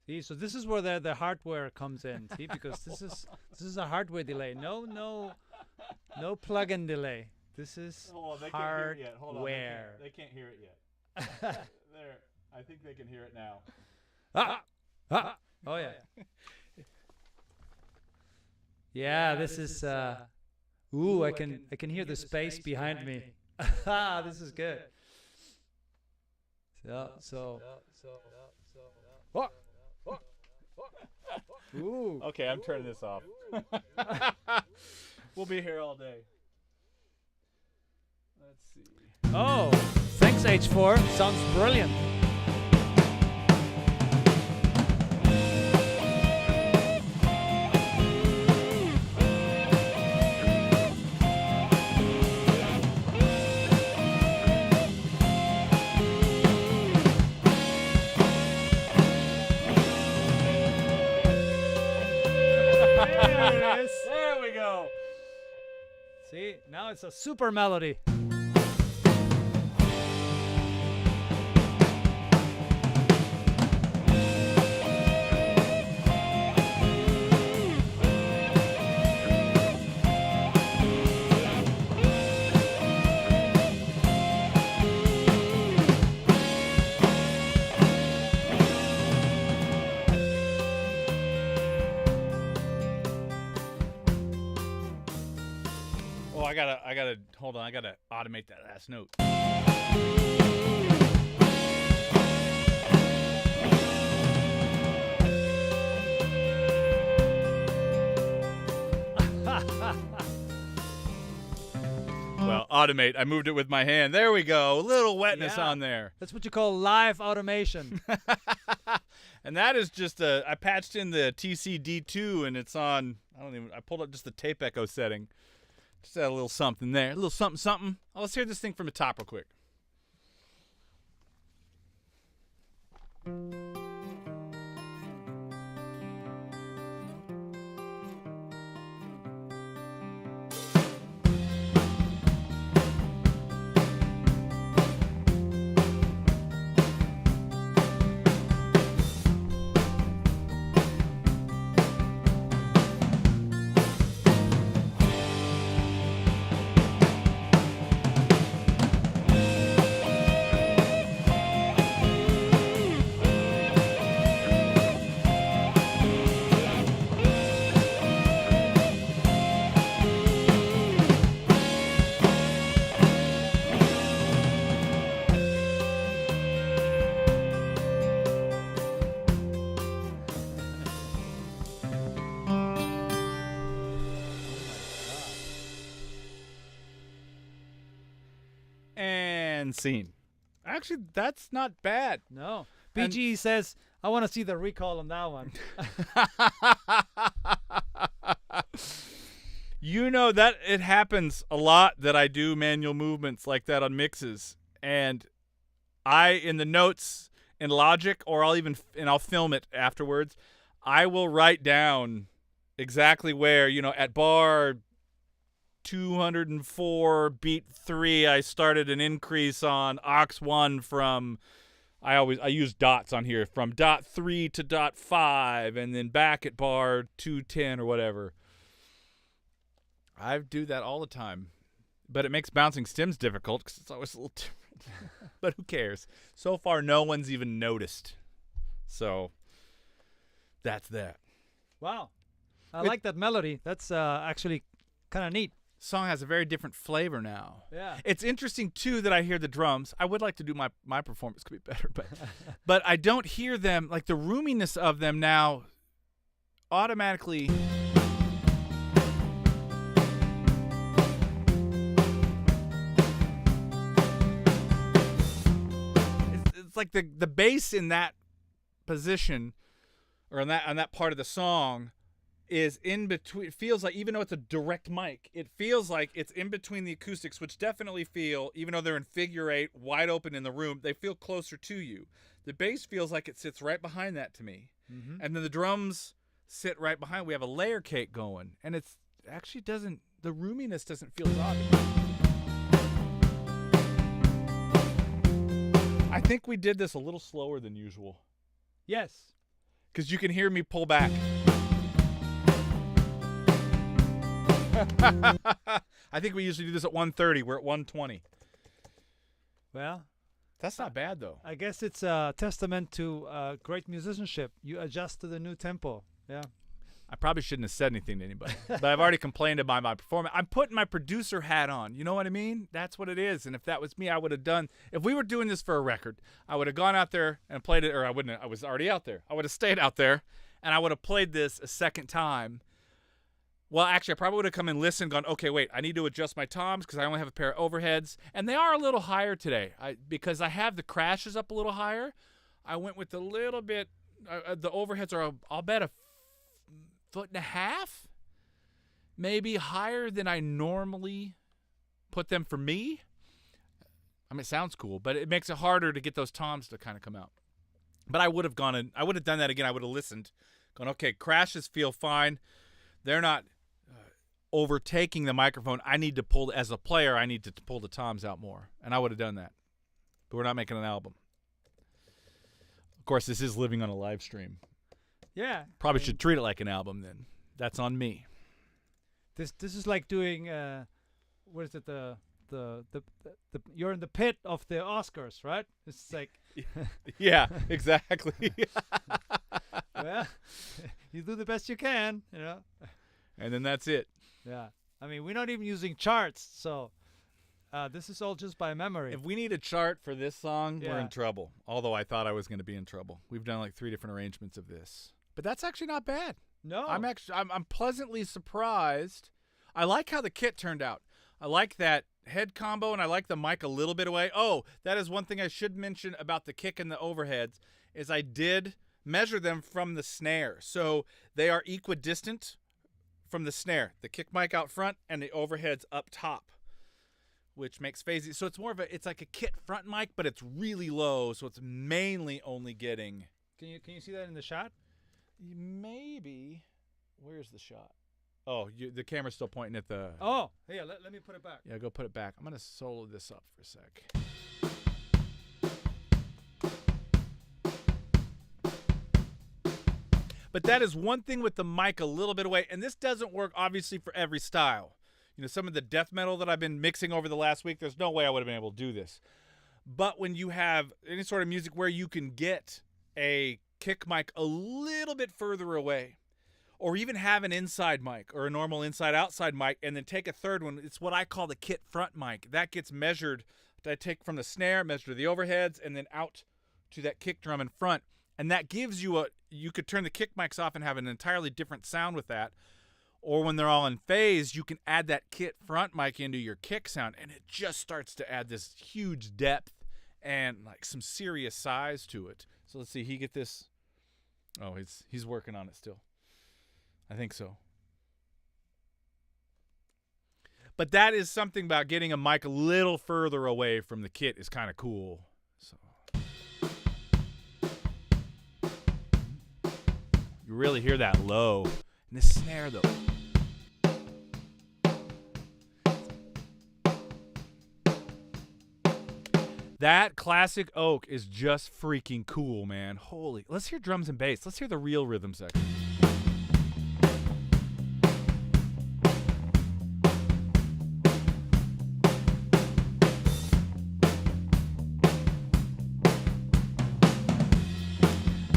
See, so this is where the hardware comes in. See, because this is a hardware delay. No plug-in delay. This is Hold on, they hardware. can't hear it yet. Hold on, they can't hear it yet. There, I think they can hear it now. Oh yeah. Yeah, this is. Ooh, I can hear the space behind me. This is good. So. What? Ooh. Okay, I'm turning this off. We'll be here all day. Let's see. Oh, thanks H4. Sounds brilliant. See, now it's a super melody. Oh, I gotta hold on. I gotta automate that last note. Well, automate. I moved it with my hand. There we go. A little wetness Yeah. on there. That's what you call live automation. And that is just I patched in the TCD2 and it's on, I pulled up just the tape echo setting. Just add a little something there. A little something, something. Oh, let's hear this thing from the top real quick. And scene. Actually, that's not bad. No. And- BG says, I want to see the recall on that one. You know that it happens a lot that I do manual movements like that on mixes, and I in the notes in Logic, or I'll film it afterwards. I will write down exactly where, at bar 204 beat 3 I started an increase on aux 1 from I use dots on here from dot 3 to dot 5 and then back at bar 210 or whatever. I do that all the time, but it makes bouncing stems difficult because it's always a little different. But who cares? So far, no one's even noticed. So that's that. Wow. I like that melody. That's actually kind of neat. Song has a very different flavor now. Yeah. It's interesting too that I hear the drums. I would like to do my performance could be better, but I don't hear them, like the roominess of them now automatically. It's like the bass in that position or on that part of the song is in between. It feels like, even though it's a direct mic, it feels like it's in between the acoustics, which definitely feel, even though they're in figure 8 wide open in the room, they feel closer to you. The bass feels like it sits right behind that to me. Mm-hmm. And then the drums sit right behind. We have a layer cake going, and it's actually the roominess doesn't feel as odd. I think we did this a little slower than usual Yes. because you can hear me pull back. I think we usually do this at 1:30. We're at 1:20. Well, That's not bad, though. I guess it's a testament to great musicianship. You adjust to the new tempo. Yeah. I probably shouldn't have said anything to anybody, but I've already complained about my performance. I'm putting my producer hat on. You know what I mean? That's what it is. And if that was me, I would have done. If we were doing this for a record, I would have gone out there and played it, or I wouldn't. I was already out there. I would have stayed out there, and I would have played this a second time. Well, actually, I probably would have come and listened, gone, okay, wait, I need to adjust my toms because I only have a pair of overheads. And they are a little higher today. Because I have the crashes up a little higher, I went with a little bit, the overheads are, I'll bet, a foot and a half, maybe higher than I normally put them for me. I mean, it sounds cool, but it makes it harder to get those toms to kind of come out. But I would have gone and I would have done that again. I would have listened, gone, okay, crashes feel fine. They're not overtaking the microphone, I need to pull, as a player, I need to pull the toms out more. And I would have done that. But we're not making an album. Of course, this is living on a live stream. Yeah. Probably should treat it like an album then. That's on me. This is like doing what is it, the you're in the pit of the Oscars, right? It's like Yeah, exactly. well, you do the best you can, you know. And then that's it. Yeah. I mean, we're not even using charts, so this is all just by memory. If we need a chart for this song, we're Yeah. in trouble. Although I thought I was going to be in trouble. We've done like 3 different arrangements of this. But that's actually not bad. No. I'm pleasantly surprised. I like how the kit turned out. I like that head combo, and I like the mic a little bit away. Oh, that is one thing I should mention about the kick and the overheads, is I did measure them from the snare. So they are equidistant from the snare. The kick mic out front and the overheads up top, which makes phasing. So it's more of it's like a kit front mic, but it's really low, so it's mainly only getting. Can you see that in the shot? Maybe. Where's the shot? Oh, the camera's still pointing at the. Oh, yeah. Let me put it back. Yeah, go put it back. I'm gonna solo this up for a sec. But that is one thing with the mic a little bit away, and this doesn't work obviously for every style. You know, some of the death metal that I've been mixing over the last week, there's no way I would have been able to do this. But when you have any sort of music where you can get a kick mic a little bit further away, or even have an inside mic or a normal inside-outside mic, and then take a third one, it's what I call the kit front mic. That gets measured. I take from the snare, measure the overheads, and then out to that kick drum in front. And that gives you you could turn the kick mics off and have an entirely different sound with that. Or when they're all in phase, you can add that kit front mic into your kick sound, and it just starts to add this huge depth and like some serious size to it. So let's see, he get this. Oh, he's working on it still. I think so. But that is something about getting a mic a little further away from the kit is kind of cool. So you really hear that low. And the snare, though. That classic oak is just freaking cool, man. Holy. Let's hear drums and bass. Let's hear the real rhythm section.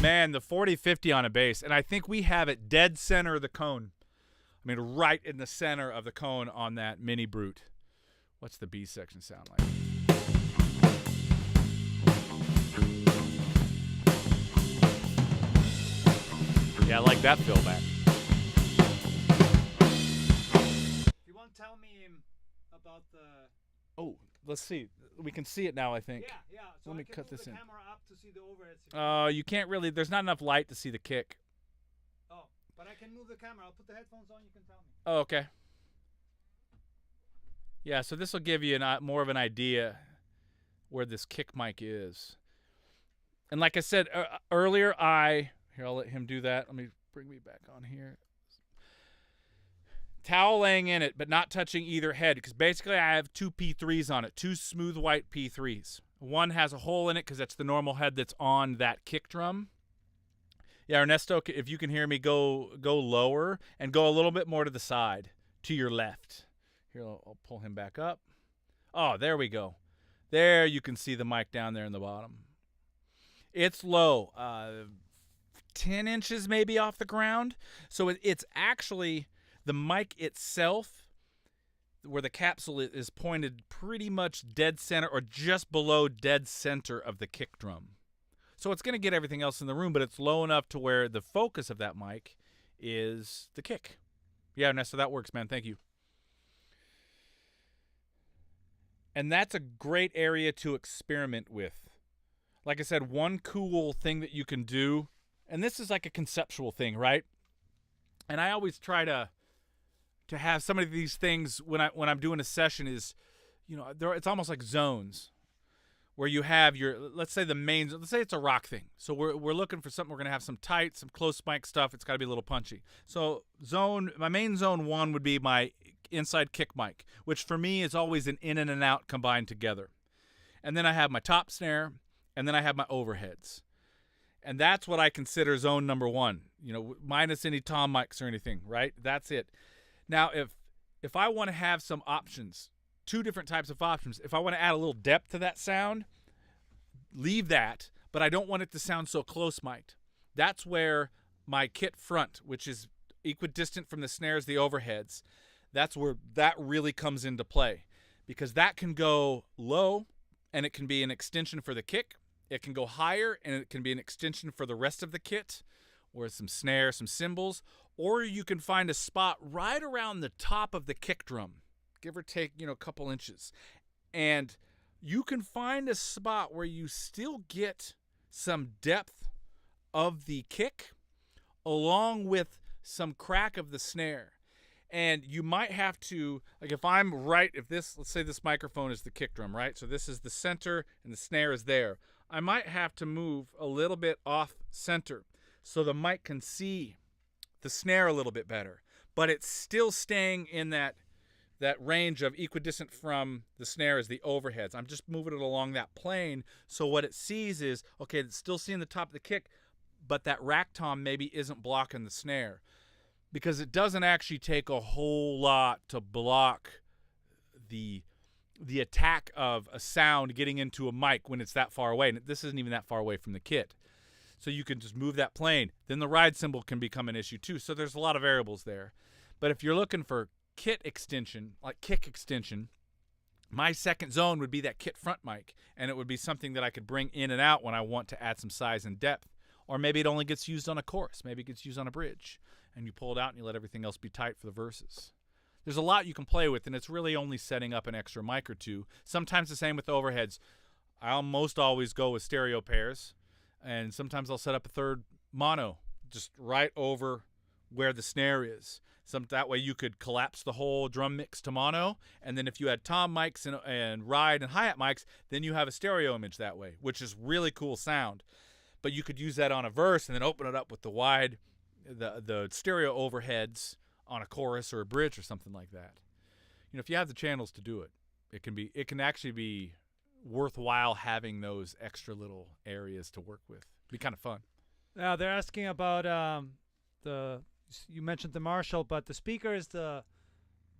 Man, the 40-50 on a bass, and I think we have it dead center of the cone. I mean, right in the center of the cone on that mini brute. What's the B section sound like? Yeah, I like that fillback. You want to tell me about the? Oh, let's see. We can see it now, I think. Yeah. So Let me I can cut move this the in. camera up to see the overheads. You can't really. There's not enough light to see the kick. Oh, but I can move the camera. I'll put the headphones on. You can tell me. Oh, okay. Yeah, so this will give you more of an idea where this kick mic is. And like I said earlier, here, I'll let him do that. Let me bring me back on here. Towel laying in it, but not touching either head, because basically I have 2 P3s on it, 2 smooth white P3s. One has a hole in it because that's the normal head that's on that kick drum. Yeah, Ernesto, if you can hear me, go lower and go a little bit more to the side, to your left. Here, I'll pull him back up. Oh, there we go. There you can see the mic down there in the bottom. It's low, 10 inches maybe off the ground. So it's actually the mic itself, where the capsule is pointed pretty much dead center or just below dead center of the kick drum. So it's going to get everything else in the room, but it's low enough to where the focus of that mic is the kick. Yeah, Ernesto, that works, man. Thank you. And that's a great area to experiment with. Like I said, one cool thing that you can do, and this is like a conceptual thing, right? And I always try to have some of these things when I'm doing a session is, you know, it's almost like zones. where you have your, let's say let's say it's a rock thing. So we're looking for something, we're going to have some tight, some close mic stuff. It's got to be a little punchy. So my main zone 1 would be my inside kick mic, which for me is always an in and an out combined together. And then I have my top snare, and then I have my overheads. And that's what I consider zone number 1, minus any tom mics or anything, right? That's it. Now, if I want to have some options, 2 different types of options. If I want to add a little depth to that sound, leave that, but I don't want it to sound so close mic'd. That's where my kit front, which is equidistant from the snares, the overheads, that's where that really comes into play, because that can go low and it can be an extension for the kick. It can go higher and it can be an extension for the rest of the kit, or some snare, some cymbals, or you can find a spot right around the top of the kick drum, give or take, a couple inches. And you can find a spot where you still get some depth of the kick along with some crack of the snare. And you might have to, like let's say this microphone is the kick drum, right? So this is the center and the snare is there. I might have to move a little bit off center so the mic can see the snare a little bit better, but it's still staying in that range of equidistant from the snare as the overheads. I'm just moving it along that plane, so what it sees is, okay, it's still seeing the top of the kick, but that rack tom maybe isn't blocking the snare, because it doesn't actually take a whole lot to block the attack of a sound getting into a mic when it's that far away, and this isn't even that far away from the kit. So you can just move that plane. Then the ride cymbal can become an issue too, so there's a lot of variables there. But if you're looking for kit extension, like kick extension, my second zone would be that kit front mic, and it would be something that I could bring in and out when I want to add some size and depth. Or maybe it only gets used on a chorus, maybe it gets used on a bridge, and you pull it out and you let everything else be tight for the verses. There's a lot you can play with, and it's really only setting up an extra mic or 2. Sometimes the same with overheads. I almost always go with stereo pairs, and sometimes I'll set up a third mono just right over where the snare is. That way you could collapse the whole drum mix to mono, and then if you had tom mics and ride and hi-hat mics, then you have a stereo image that way, which is really cool sound. But you could use that on a verse and then open it up with the stereo overheads on a chorus or a bridge or something like that. If you have the channels to do it, it can actually be worthwhile having those extra little areas to work with. It'd be kind of fun. They're asking about you mentioned the Marshall, but the speaker is the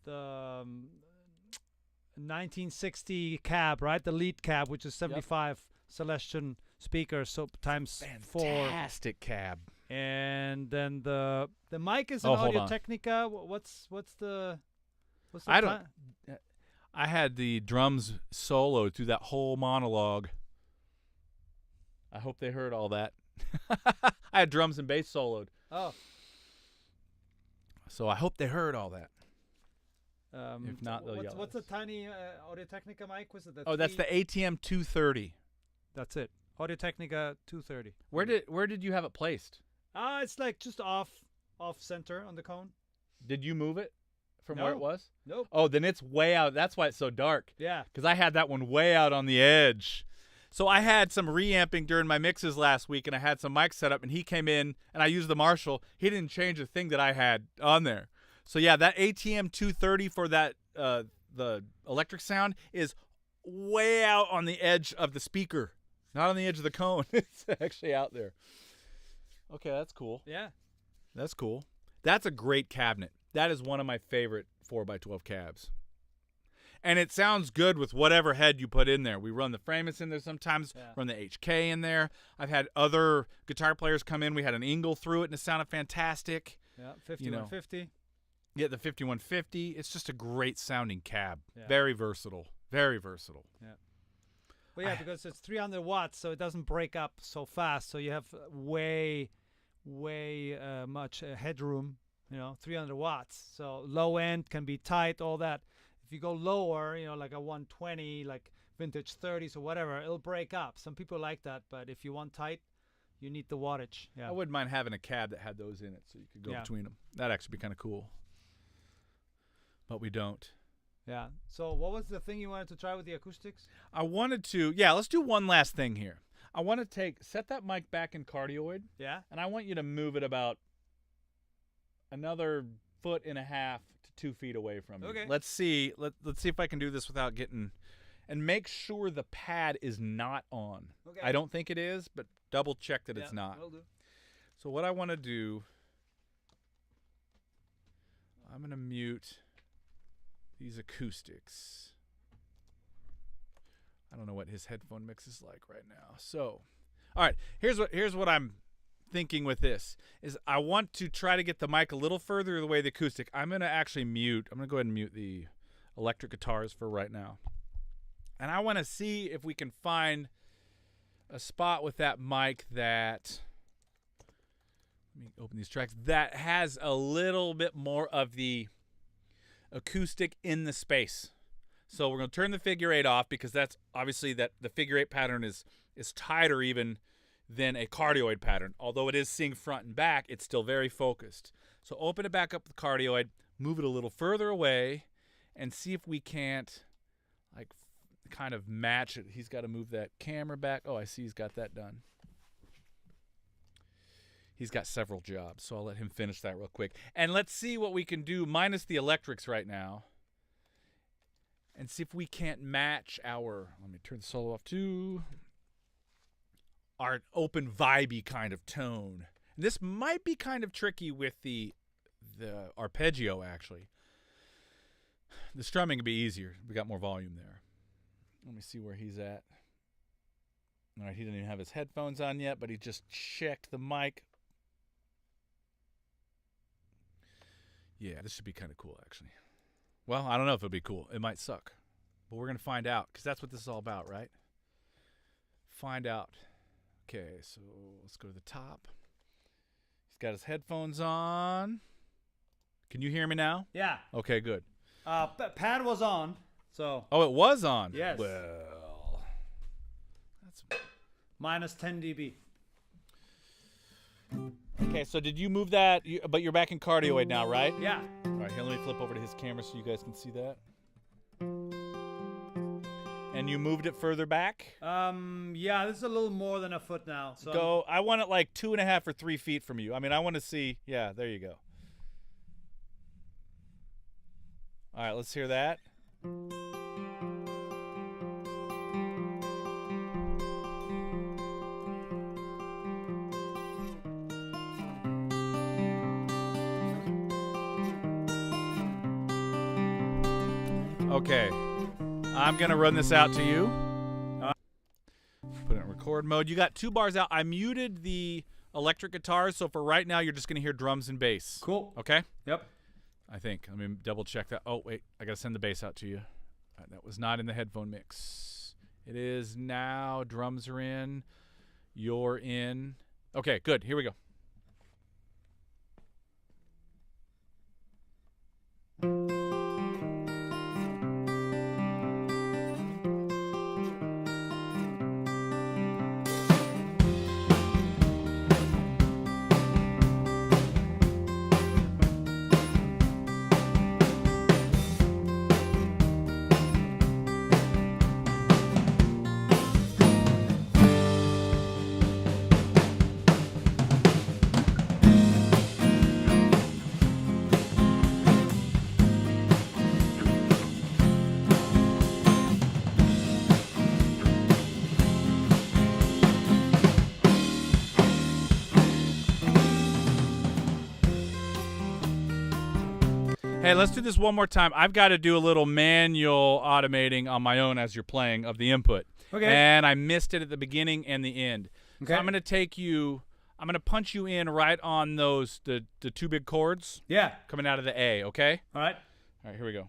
1960 cab, right? The lead cab, which is 75 Celestion speakers, so times 4. Fantastic cab. And then the mic is an Audio Technica. What's the I had the drums solo through that whole monologue. I hope they heard all that. I had drums and bass soloed. Oh. So I hope they heard all that. If not, they'll yell. What's the tiny Audio Technica mic? Was it? That's the ATM 230. That's it. Audio Technica 230. Where did you have it placed? It's like just off center on the cone. Did you move it from where it was? Nope. Oh, then it's way out. That's why it's so dark. Yeah. Because I had that one way out on the edge. So I had some reamping during my mixes last week, and I had some mics set up, and he came in, and I used the Marshall. He didn't change a thing that I had on there. So yeah, that ATM 230 for that the electric sound is way out on the edge of the speaker, not on the edge of the cone. It's actually out there. Okay, that's cool. Yeah. That's cool. That's a great cabinet. That is one of my favorite 4x12 cabs. And it sounds good with whatever head you put in there. We run the Framus in there sometimes, run the HK in there. I've had other guitar players come in. We had an Ingle through it, and it sounded fantastic. Yeah, 5150. Yeah, the 5150. It's just a great sounding cab. Yeah. Very versatile. Very versatile. Yeah. Well, yeah, because it's 300 watts, so it doesn't break up so fast. So you have way much headroom, 300 watts. So low end can be tight, all that. If you go lower, like a 120, like vintage 30s or whatever, it'll break up. Some people like that, but if you want tight, you need the wattage. Yeah. I wouldn't mind having a cab that had those in it so you could go between them. That'd actually be kind of cool. But we don't. Yeah. So what was the thing you wanted to try with the acoustics? I wanted to, yeah, let's do one last thing here. I want to set that mic back in cardioid, Yeah. and I want you to move it about another 1.5 to 2 feet away from you. Okay. Let's see. Let's see if I can do this without getting, and make sure the pad is not on. Okay. I don't think it is, but double check that it's not. Will do. So what I want to do, I'm going to mute these acoustics. I don't know what his headphone mix is like right now. So, all right, here's what I'm thinking with this is I want to try to get the mic a little further away the acoustic. I'm going to actually mute. I'm going to go ahead and mute the electric guitars for right now. And I want to see if we can find a spot with that mic that, let me open these tracks, that has a little bit more of the acoustic in the space. So we're going to turn the figure 8 off because that's obviously that the figure 8 pattern is tighter even than a cardioid pattern. Although it is seeing front and back, it's still very focused. So open it back up the cardioid, move it a little further away, and see if we can't like kind of match it. He's got to move that camera back. Oh, I see he's got that done. He's got several jobs, so I'll let him finish that real quick. And let's see what we can do minus the electrics right now and see if we can't match our, let me turn the solo off too, our open vibey kind of tone. And this might be kind of tricky with the arpeggio, actually. The strumming would be easier. We got more volume there. Let me see where he's at. All right, he didn't even have his headphones on yet, but he just checked the mic. Yeah, this should be kind of cool, actually. Well, I don't know if it'll be cool. It might suck. But we're going to find out, because that's what this is all about, right? Find out. Okay, so let's go to the top. He's got his headphones on. Can you hear me now? Yeah. Okay, good. Pad was on. So. Oh, it was on? Yes. Well, that's... Minus 10 dB. Okay, so did you move that? But you're back in cardioid now, right? Yeah. All right, here, let me flip over to his camera so you guys can see that. And you moved it further back? Yeah, this is a little more than a foot now. So Go. I want it like 2.5 or 3 feet from you. I mean, I want to see. Yeah, there you go. All right, let's hear that. Okay, I'm gonna run this out to you. Put it in record mode. You got 2 bars out. I muted the electric guitars, so for right now, you're just gonna hear drums and bass. cool. Okay? Yep. I think. Let me double check that. Oh, wait, I gotta send the bass out to you. That was not in the headphone mix. It is now. Drums are in. You're in. Okay, good. Here we go. Hey, let's do this one more time. I've got to do a little manual automating on my own as you're playing of the input. Okay. And I missed it at the beginning and the end. Okay. So I'm going to take you, I'm going to punch you in right on those, the 2 big chords Yeah. coming out of the A, okay? All right. All right, here we go.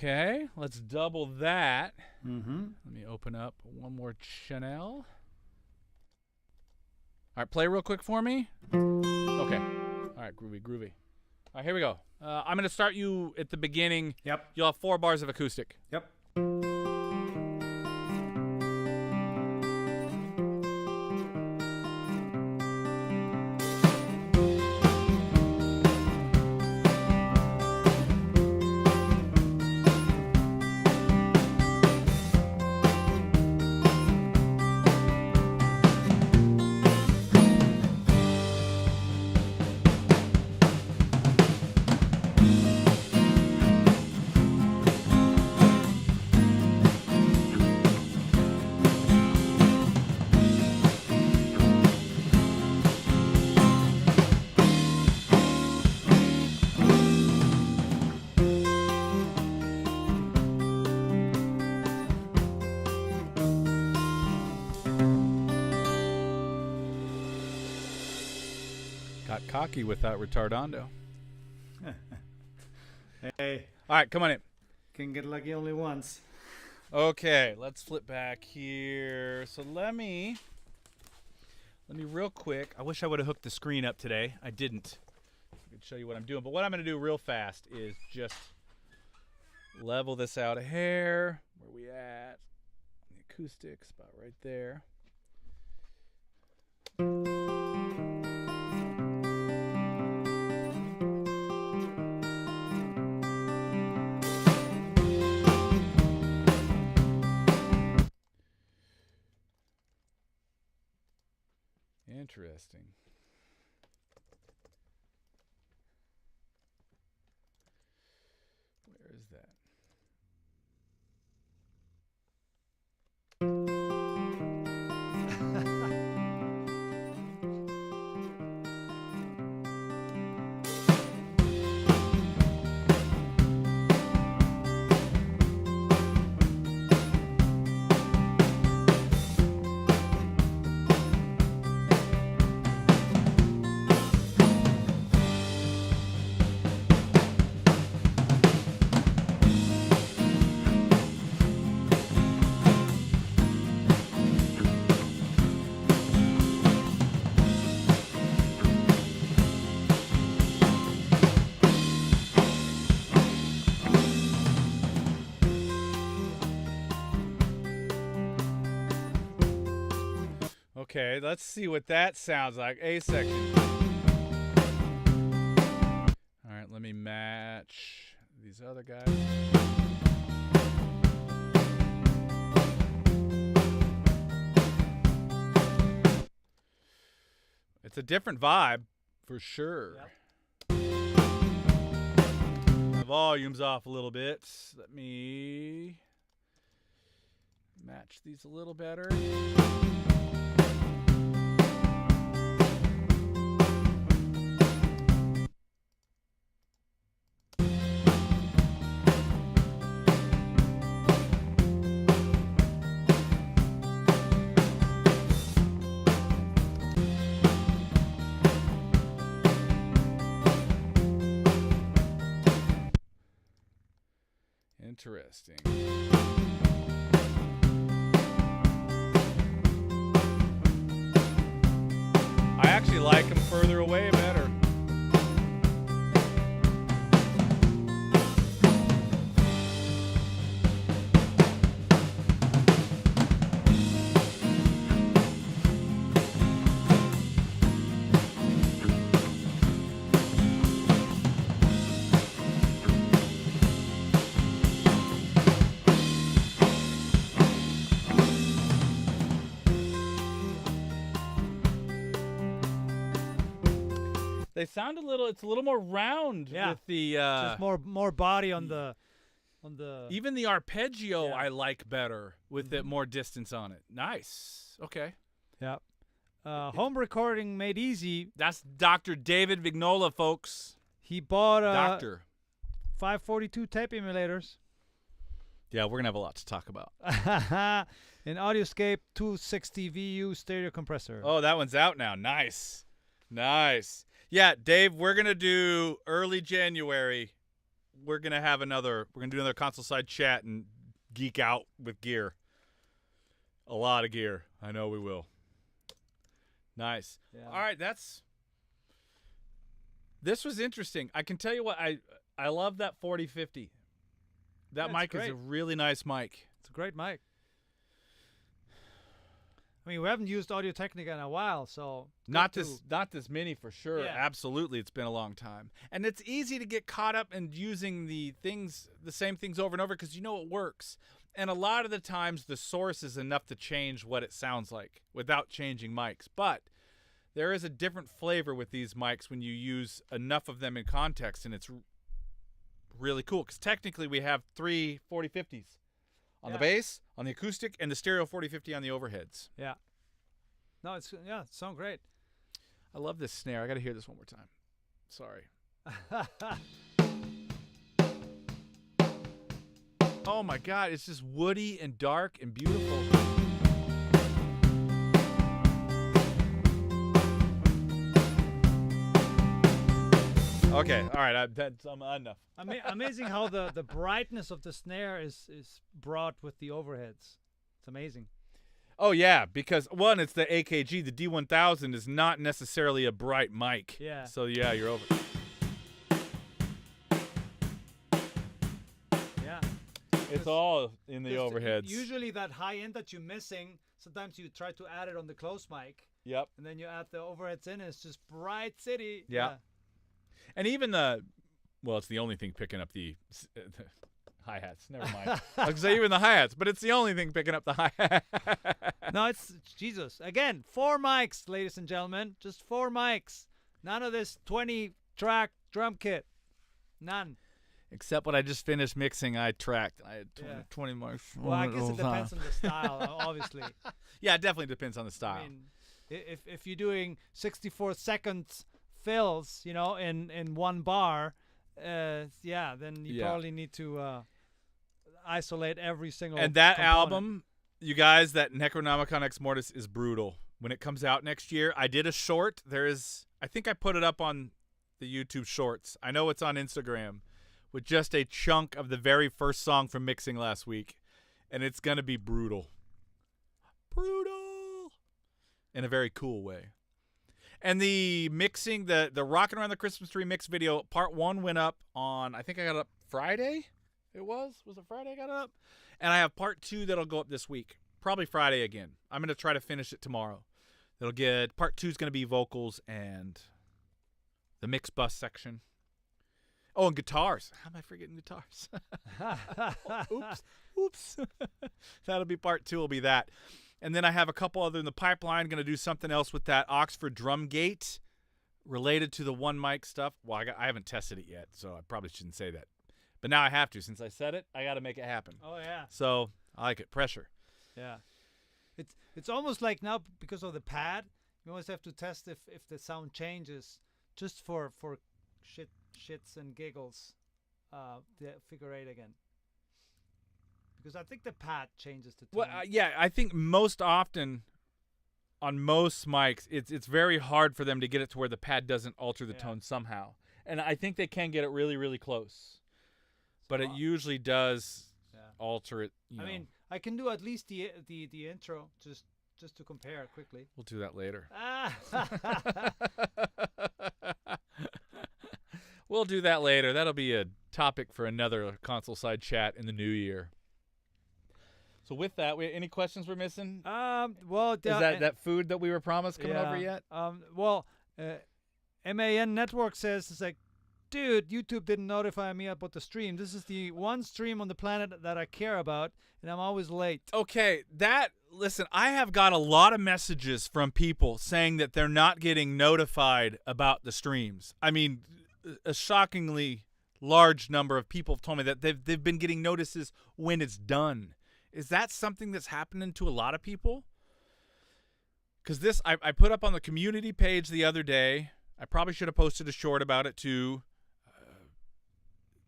Okay, let's double that. Mm-hmm. Let me open up one more channel. All right, play real quick for me. Okay. All right, groovy, groovy. All right, here we go. I'm going to start you at the beginning. Yep. You'll have 4 bars of acoustic. Yep. Got cocky with that retardando. Hey, All right, come on in. can get lucky only once. Okay, let's flip back here. So let me real quick. I wish I would have hooked the screen up today. I didn't. I could show you what I'm doing. But what I'm going to do real fast is just level this out a hair. Where we at? The acoustics, about right there. Interesting. Where is that? Okay, let's see what that sounds like. A section. All right, let me match these other guys. It's a different vibe, for sure. Yep. My volume's off a little bit. Let me match these a little better. Interesting. I actually like them further away better. They sound a little. It's a little more round with the. Just more body on the Even the arpeggio Yeah. I like better with it more distance on it. Nice. Okay. Yeah. Home recording made easy. That's Dr. David Vignola, folks. He bought Doctor. 542 tape emulators. Yeah, we're going to have a lot to talk about. An Audioscape 260 VU stereo compressor. Oh, that one's out now. Nice. Nice. Yeah, Dave, we're going to do early January we're gonna do another console side chat and geek out with gear. A lot of gear. I know we will. Nice. Yeah. All right, this was interesting. I can tell you what, I love that 4050. That Yeah, mic it's is a great. really nice mic. It's a great mic. I mean, we haven't used Audio Technica in a while, so Not good this mini for sure. Yeah. Absolutely, it's been a long time, and it's easy to get caught up in using the same things over and over because you know it works. And a lot of the times, the source is enough to change what it sounds like without changing mics. But there is a different flavor with these mics when you use enough of them in context, and it's really cool because technically we have 3 4050s on the bass, on the acoustic, and the stereo 4050 on the overheads. Yeah. No, it sounds great. I love this snare. I got to hear this one more time. Sorry. Oh my God, it's just woody and dark and beautiful. Okay, all right, that's enough. Amazing how the brightness of the snare is brought with the overheads. It's amazing. Oh yeah, because one, it's the AKG. The D1000 is not necessarily a bright mic. Yeah. So yeah, you're over. Yeah. It's all in the overheads. Usually that high end that you're missing, sometimes you try to add it on the close mic, Yep. and then you add the overheads in, and it's just bright city. Yeah. And even it's the only thing picking up the hi-hats. Never mind. I was say even the hi-hats, but it's the only thing picking up the hi-hat. No, it's Jesus. Again, 4 mics, ladies and gentlemen. Just 4 mics. None of this 20-track drum kit. None. Except what I just finished mixing, I tracked. I had 20 mics. Well, I guess it depends on the style, obviously. Yeah, it definitely depends on the style. I mean, if you're doing 64 seconds fills, in one bar, then you probably need to isolate every single And that component. album, you guys, that Necronomicon Ex Mortis is brutal. When it comes out next year, I did a short. I think I put it up on the YouTube Shorts. I know it's on Instagram with just a chunk of the very first song from mixing last week. And it's going to be brutal. Brutal! In a very cool way. And the mixing, the Rockin' Around the Christmas Tree mix video, part 1 went up on, I think I got it up Friday? Was it Friday I got it up? And I have part 2 that'll go up this week. Probably Friday again. I'm going to try to finish it tomorrow. Part 2 is going to be vocals and the mix bus section. Oh, and guitars. How am I forgetting guitars? Oops. That'll be part 2, will be that. And then I have a couple other in the pipeline. Going to do something else with that Oxford drum gate related to the one mic stuff. Well, I haven't tested it yet, so I probably shouldn't say that. But now I have to. Since I said it, I got to make it happen. Oh, yeah. So I like it. Pressure. Yeah. It's almost like now, because of the pad, you always have to test if the sound changes just for shits and giggles, the figure 8 again. Because I think the pad changes the tone. Well, yeah, I think most often on most mics, it's very hard for them to get it to where the pad doesn't alter the tone somehow. And I think they can get it really, really close. But it usually does alter it. I mean, I can do at least the intro just to compare quickly. We'll do that later. We'll do that later. That'll be a topic for another console side chat in the new year. So with that, any questions we're missing? Well, is that food that we were promised coming over yet? MAN Network says, it's like, dude, YouTube didn't notify me about the stream. This is the one stream on the planet that I care about, and I'm always late. Okay, listen, I have got a lot of messages from people saying that they're not getting notified about the streams. I mean, a shockingly large number of people have told me that they've been getting notices when it's done. Is that something that's happening to a lot of people? Because I put up on the community page the other day. I probably should have posted a short about it too.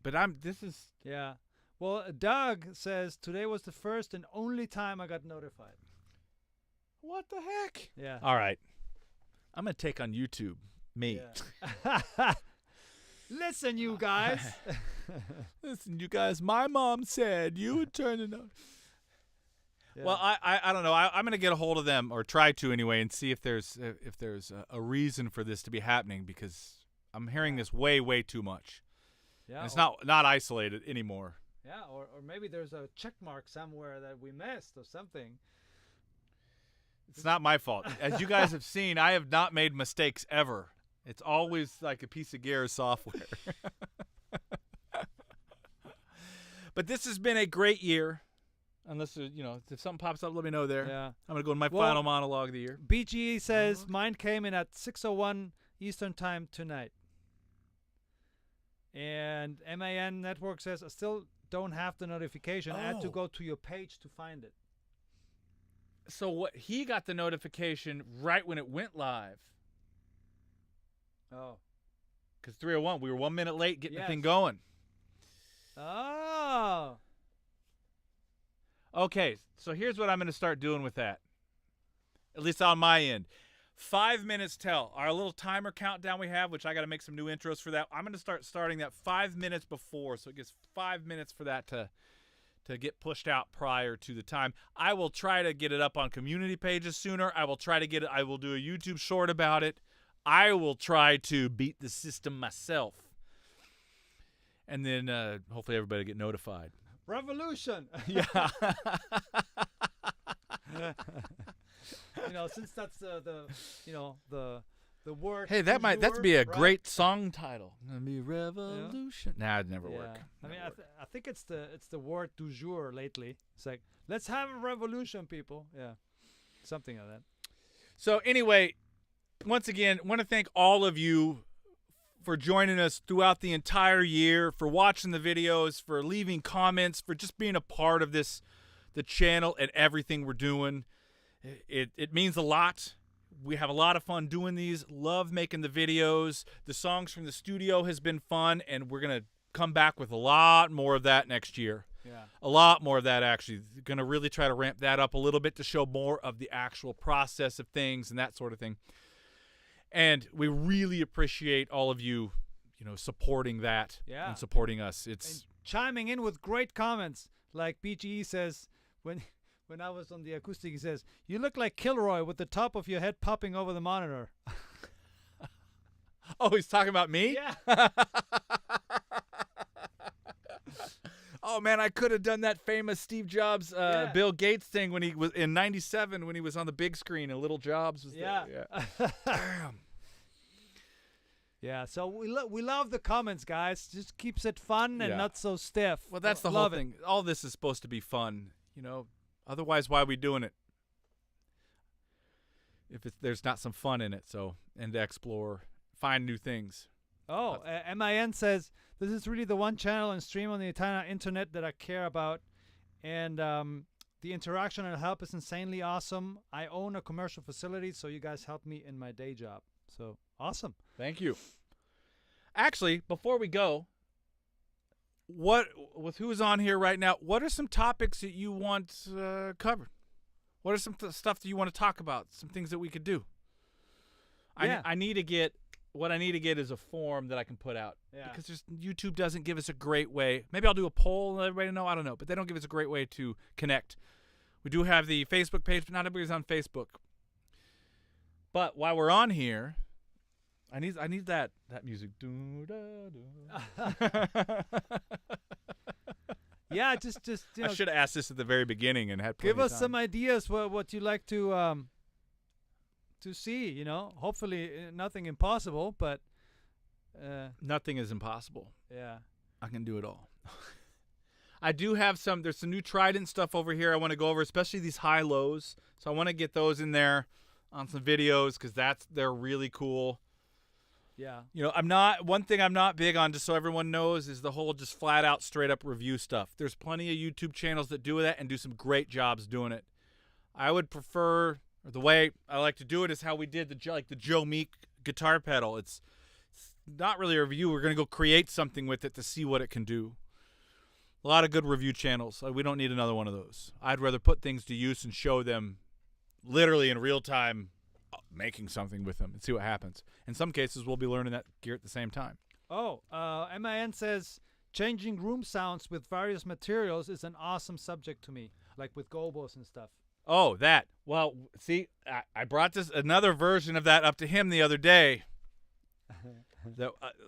But Yeah. Well, Doug says, today was the first and only time I got notified. What the heck? Yeah. All right. I'm going to take on YouTube. Me. Yeah. Listen, you guys. Listen, you guys, my mom said you would turn it on. Yeah. Well, I don't know. I'm going to get a hold of them, or try to anyway, and see if there's a reason for this to be happening, because I'm hearing this way too much. Yeah, And it's or- not isolated anymore. Yeah, or maybe there's a check mark somewhere that we missed or something. It's not my fault. As you guys have seen, I have not made mistakes ever. It's always like a piece of gear software. But this has been a great year. Unless, if something pops up, let me know there. Yeah. I'm going to go to my Well, final monologue of the year. BGE says mine came in at 6:01 Eastern Time tonight. And MAN Network says I still don't have the notification. I had to Oh. go to your page to find it. So what? He got the notification right when it went live. Oh. Because 3:01, we were 1 minute late getting the thing Yes. going. Oh. Okay, so here's what I'm going to start doing with that. At least on my end. 5 minutes till. Our little timer countdown we have, which I got to make some new intros for that. I'm going to start starting that 5 minutes before, so it gives 5 minutes for that to get pushed out prior to the time. I will try to get it up on community pages sooner. I will try to get it. I will do a YouTube short about it. I will try to beat the system myself. And then hopefully everybody will get notified. Revolution. Yeah. Since that's the word. Hey, du that'd jour, be a right? great song title. Gonna be revolution. Nah, it'd never work. I mean, Never work. I think it's the word du jour lately. It's like, let's have a revolution, people. Yeah, something like that. So anyway, once again, want to thank all of you for joining us throughout the entire year, for watching the videos, for leaving comments, for just being a part of the channel and everything we're doing. It means a lot. We have a lot of fun doing these. Love making the videos. The songs from the studio has been fun, and we're going to come back with a lot more of that next year. Yeah. A lot more of that, actually. Going to really try to ramp that up a little bit to show more of the actual process of things and that sort of thing. And we really appreciate all of you, supporting that and supporting us. And It's chiming in with great comments, like BGE says when I was on the acoustic, he says, "You look like Kilroy with the top of your head popping over the monitor." Oh, he's talking about me? Yeah. Oh man, I could have done that famous Steve Jobs, Bill Gates thing when he was in '97 when he was on the big screen and Little Jobs was Yeah. there. Yeah. Damn. Yeah. So we love the comments, guys. Just keeps it fun and Yeah. not so stiff. Well, that's the whole Love it. thing. All this is supposed to be fun, Otherwise, why are we doing it? If there's not some fun in it, and to explore, find new things. Oh, MIN says, "This is really the one channel and stream on the entire internet that I care about. And the interaction and help is insanely awesome. I own a commercial facility, so you guys help me in my day job." So, awesome. Thank you. Actually, before we go, with who's on here right now, what are some topics that you want covered? What are some stuff that you want to talk about? Some things that we could do? Yeah. I need to get... What I need to get is a form that I can put out. Yeah. Because YouTube doesn't give us a great way. Maybe I'll do a poll and let everybody know. I don't know. But they don't give us a great way to connect. We do have the Facebook page, but not everybody's on Facebook. But while we're on here, I need that music. Yeah, just I should have asked this at the very beginning and had give plenty of us time. some ideas what you like to see. Hopefully nothing impossible, but Nothing is impossible. yeah. I can do it all. I do have there's some new Trident stuff over here I want to go over, especially these high-lows. So I want to get those in there on some videos because they're really cool. Yeah. One thing I'm not big on, just so everyone knows, is the whole just flat out straight up review stuff. There's plenty of YouTube channels that do that and do some great jobs doing it. I would prefer, or the way I like to do it is how we did the Joe Meek guitar pedal. It's not really a review. We're going to go create something with it to see what it can do. A lot of good review channels. We don't need another one of those. I'd rather put things to use and show them literally in real time making something with them and see what happens. In some cases, we'll be learning that gear at the same time. Oh, MIN says changing room sounds with various materials is an awesome subject to me, like with gobos and stuff. Oh, that. Well, see, I brought another version of that up to him the other day.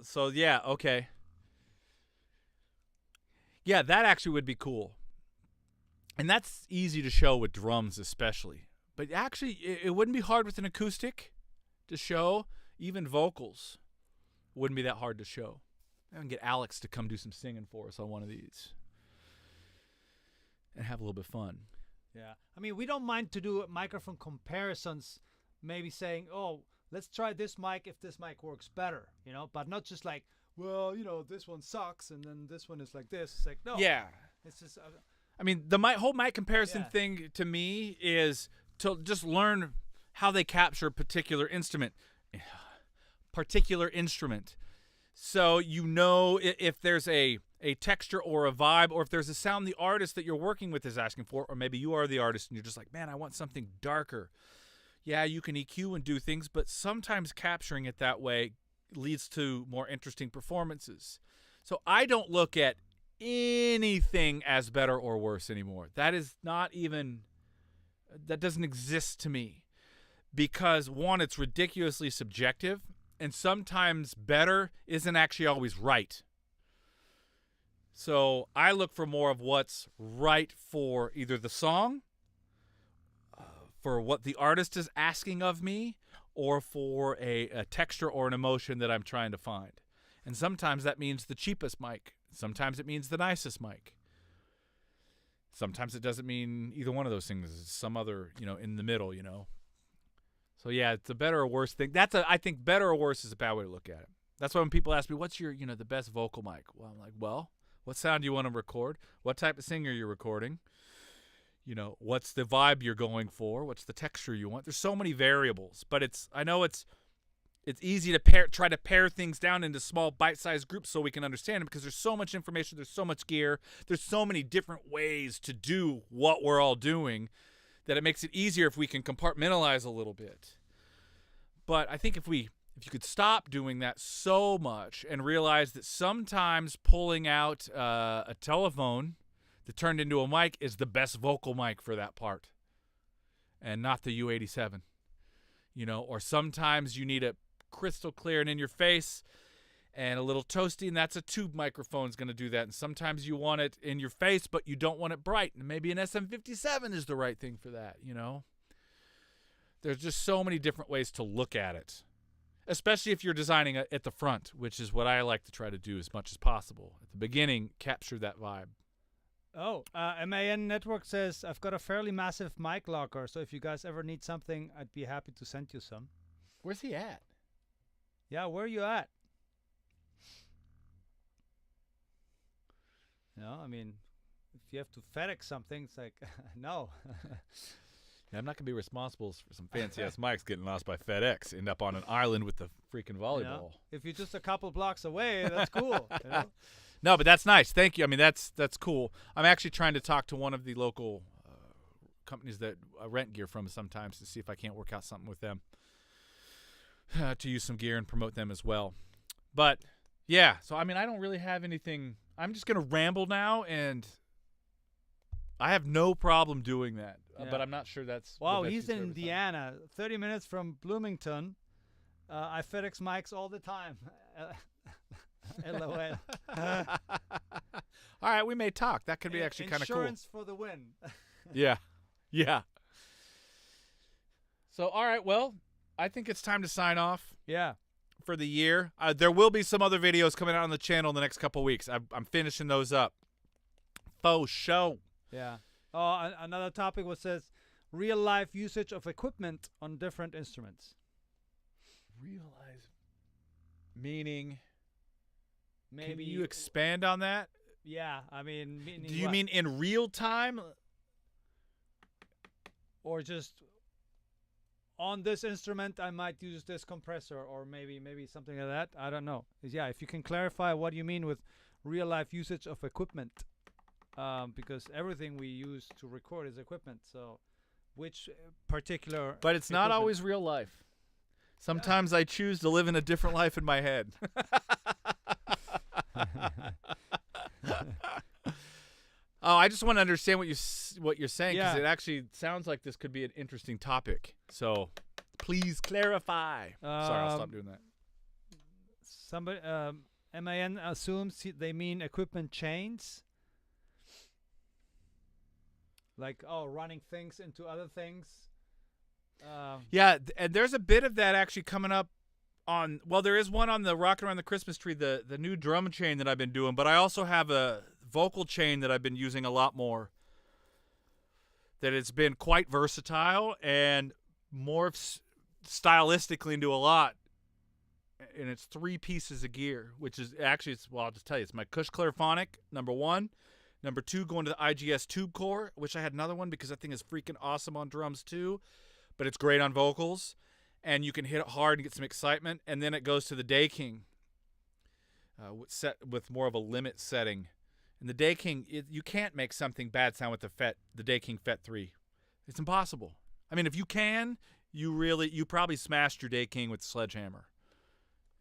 So, yeah, okay. Yeah, that actually would be cool. And that's easy to show with drums especially. But actually, it wouldn't be hard with an acoustic to show. Even vocals wouldn't be that hard to show. I can get Alex to come do some singing for us on one of these. And have a little bit of fun. Yeah. I mean, we don't mind to do microphone comparisons, maybe saying, oh, let's try this mic if this mic works better, you know, but not just like, well, you know, this one sucks and then this one is like this. It's like, no. Yeah. It's just... I mean, the whole mic comparison thing to me is to just learn how they capture a particular instrument. So you know if there's a texture or a vibe, or if there's a sound the artist that you're working with is asking for, or maybe you are the artist and you're just like, man, I want something darker. Yeah, you can EQ and do things, but sometimes capturing it that way leads to more interesting performances. So I don't look at anything as better or worse anymore. That doesn't exist to me, because one, it's ridiculously subjective, and sometimes better isn't actually always right. So I look for more of what's right for either the song, for what the artist is asking of me, or for a texture or an emotion that I'm trying to find. And sometimes that means the cheapest mic. Sometimes it means the nicest mic. Sometimes it doesn't mean either one of those things. It's some other, in the middle, So yeah, it's a better or worse thing. I think better or worse is a bad way to look at it. That's why when people ask me, what's your, the best vocal mic? Well, I'm like, well, what sound do you want to record? What type of singer you're recording? What's the vibe you're going for? What's the texture you want? There's so many variables, but I know it's easy to try to pare things down into small bite-sized groups so we can understand them, because there's so much information, there's so much gear, there's so many different ways to do what we're all doing that it makes it easier if we can compartmentalize a little bit. But I think if you could stop doing that so much and realize that sometimes pulling out a telephone that turned into a mic is the best vocal mic for that part, and not the U87. Or sometimes you need it crystal clear and in your face and a little toasty, and that's a tube microphone is going to do that. And sometimes you want it in your face, but you don't want it bright, and maybe an SM57 is the right thing for that. There's just so many different ways to look at it, especially if you're designing at the front, which is what I like to try to do as much as possible. At the beginning, capture that vibe. Oh, MAN Network says, I've got a fairly massive mic locker, so if you guys ever need something, I'd be happy to send you some. Where's he at? Yeah, where are you at? I mean, if you have to FedEx something, it's like, no. Yeah, I'm not going to be responsible for some fancy-ass mics getting lost by FedEx, end up on an island with the freaking volleyball. If you're just a couple blocks away, that's cool. No, but that's nice. Thank you. I mean, that's cool. I'm actually trying to talk to one of the local companies that I rent gear from sometimes to see if I can't work out something with them to use some gear and promote them as well. But, yeah, so, I mean, I don't really have anything. I'm just going to ramble now, and I have no problem doing that. But I'm not sure that's... Wow, he's in Indiana, 30 minutes from Bloomington. I FedEx mics all the time. LOL. All right, we may talk. That could be actually kind of cool. Insurance for the win. Yeah. So, all right, well, I think it's time to sign off. Yeah. For the year. There will be some other videos coming out on the channel in the next couple weeks. I'm finishing those up. Faux show. Yeah. Oh, another topic says real life usage of equipment on different instruments. Meaning... Maybe can you expand on that? Yeah, I mean... Do you mean in real time? Or just on this instrument, I might use this compressor, or maybe something like that. I don't know. Yeah, if you can clarify what you mean with real life usage of equipment, because everything we use to record is equipment. So, which particular? But it's not always real life. Sometimes I choose to live in a different life in my head. Oh, I just want to understand what you're saying, because Yeah. it actually sounds like this could be an interesting topic. So please clarify. Sorry, I'll stop doing that. Somebody, MAN assumes they mean equipment chains. Like, running things into other things. Yeah, and there's a bit of that actually coming up on, well, there is one on the Rockin' Around the Christmas Tree, the new drum chain that I've been doing, but I also have a vocal chain that I've been using a lot more, that it's been quite versatile and morphs stylistically into a lot, and it's 3 pieces of gear, which is actually, I'll just tell you, it's my Cush Clairphonic, number 1. Number 2, going to the IGS Tube Core. Wish I had another one because that thing is freaking awesome on drums too, but it's great on vocals, and you can hit it hard and get some excitement. And then it goes to the Day King, set with more of a limit setting. And the Day King, you can't make something bad sound with the Day King FET 3. It's impossible. I mean, if you can, you probably smashed your Day King with the Sledgehammer.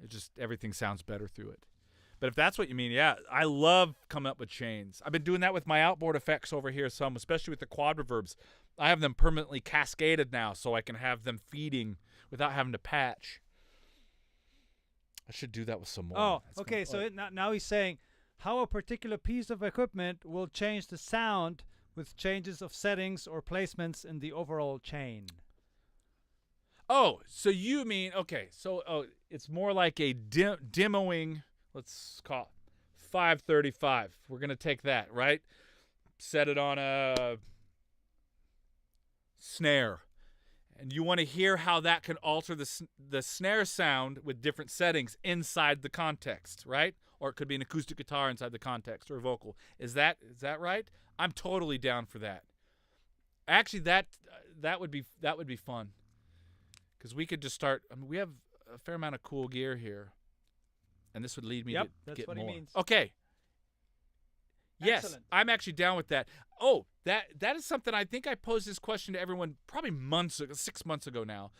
It just, everything sounds better through it. But if that's what you mean, yeah, I love coming up with chains. I've been doing that with my outboard effects over here some, especially with the quad reverbs. I have them permanently cascaded now, so I can have them feeding without having to patch. I should do that with some more. Oh, That's okay. gonna- So now he's saying how a particular piece of equipment will change the sound with changes of settings or placements in the overall chain. Oh, so you mean, okay, so it's more like a demoing, let's call it 535. We're going to take that, right? Set it on a snare. And you want to hear how that can alter the snare sound with different settings inside the context, right? Or it could be an acoustic guitar inside the context, or a vocal. Is that right? I'm totally down for that. Actually, that would be fun. Because we could just start. I mean, we have a fair amount of cool gear here, and this would lead me Yep, to that's get what more. he means. Okay. Yes, Excellent. I'm actually down with that. Oh, that is something. I think I posed this question to everyone probably 6 months ago now.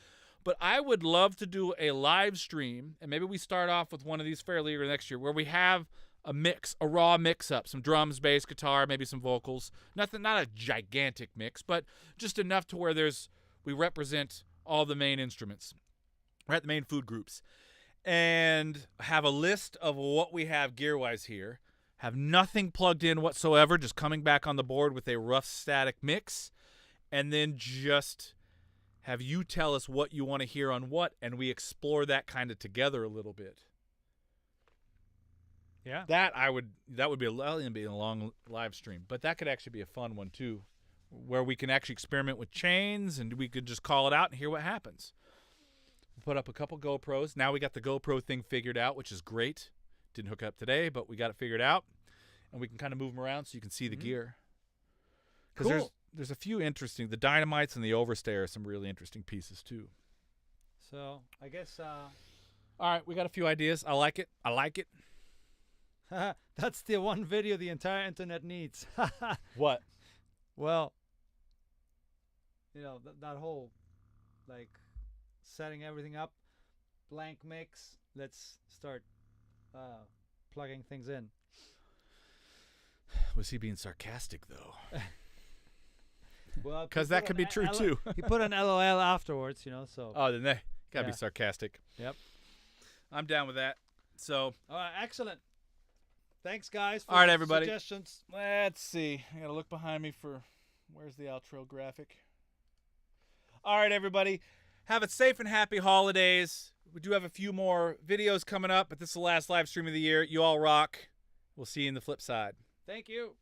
But I would love to do a live stream, and maybe we start off with one of these fairly early next year, where we have a raw mix-up, some drums, bass, guitar, maybe some vocals. Not a gigantic mix, but just enough to where we represent all the main instruments, right? The main food groups, and have a list of what we have gear-wise here. Have nothing plugged in whatsoever, just coming back on the board with a rough static mix, and then just have you tell us what you want to hear on what, and we explore that kind of together a little bit. Yeah. That would be a long live stream, but that could actually be a fun one too, where we can actually experiment with chains, and we could just call it out and hear what happens. Put up a couple GoPros. Now we got the GoPro thing figured out, which is great. Didn't hook up today, but we got it figured out, and we can kind of move them around so you can see the gear. Because Cool. there's a few interesting. The Dynamites and the Overstay are some really interesting pieces too. So I guess All right, we got a few ideas. I like it. that's the one video the entire internet needs. What? Well, that whole, like, setting everything up, blank mix. Let's start plugging things in. Was he being sarcastic though? Well, Because that could be true too. He put an LOL afterwards, so. Oh, then they gotta be Yeah. sarcastic. Yep. I'm down with that. So All right, excellent. Thanks, guys, for All right, the everybody. suggestions. let's see. I gotta look behind me for where's the outro graphic. All right, everybody. Have a safe and happy holidays. We do have a few more videos coming up, but this is the last live stream of the year. You all rock. We'll see you in the flip side. Thank you.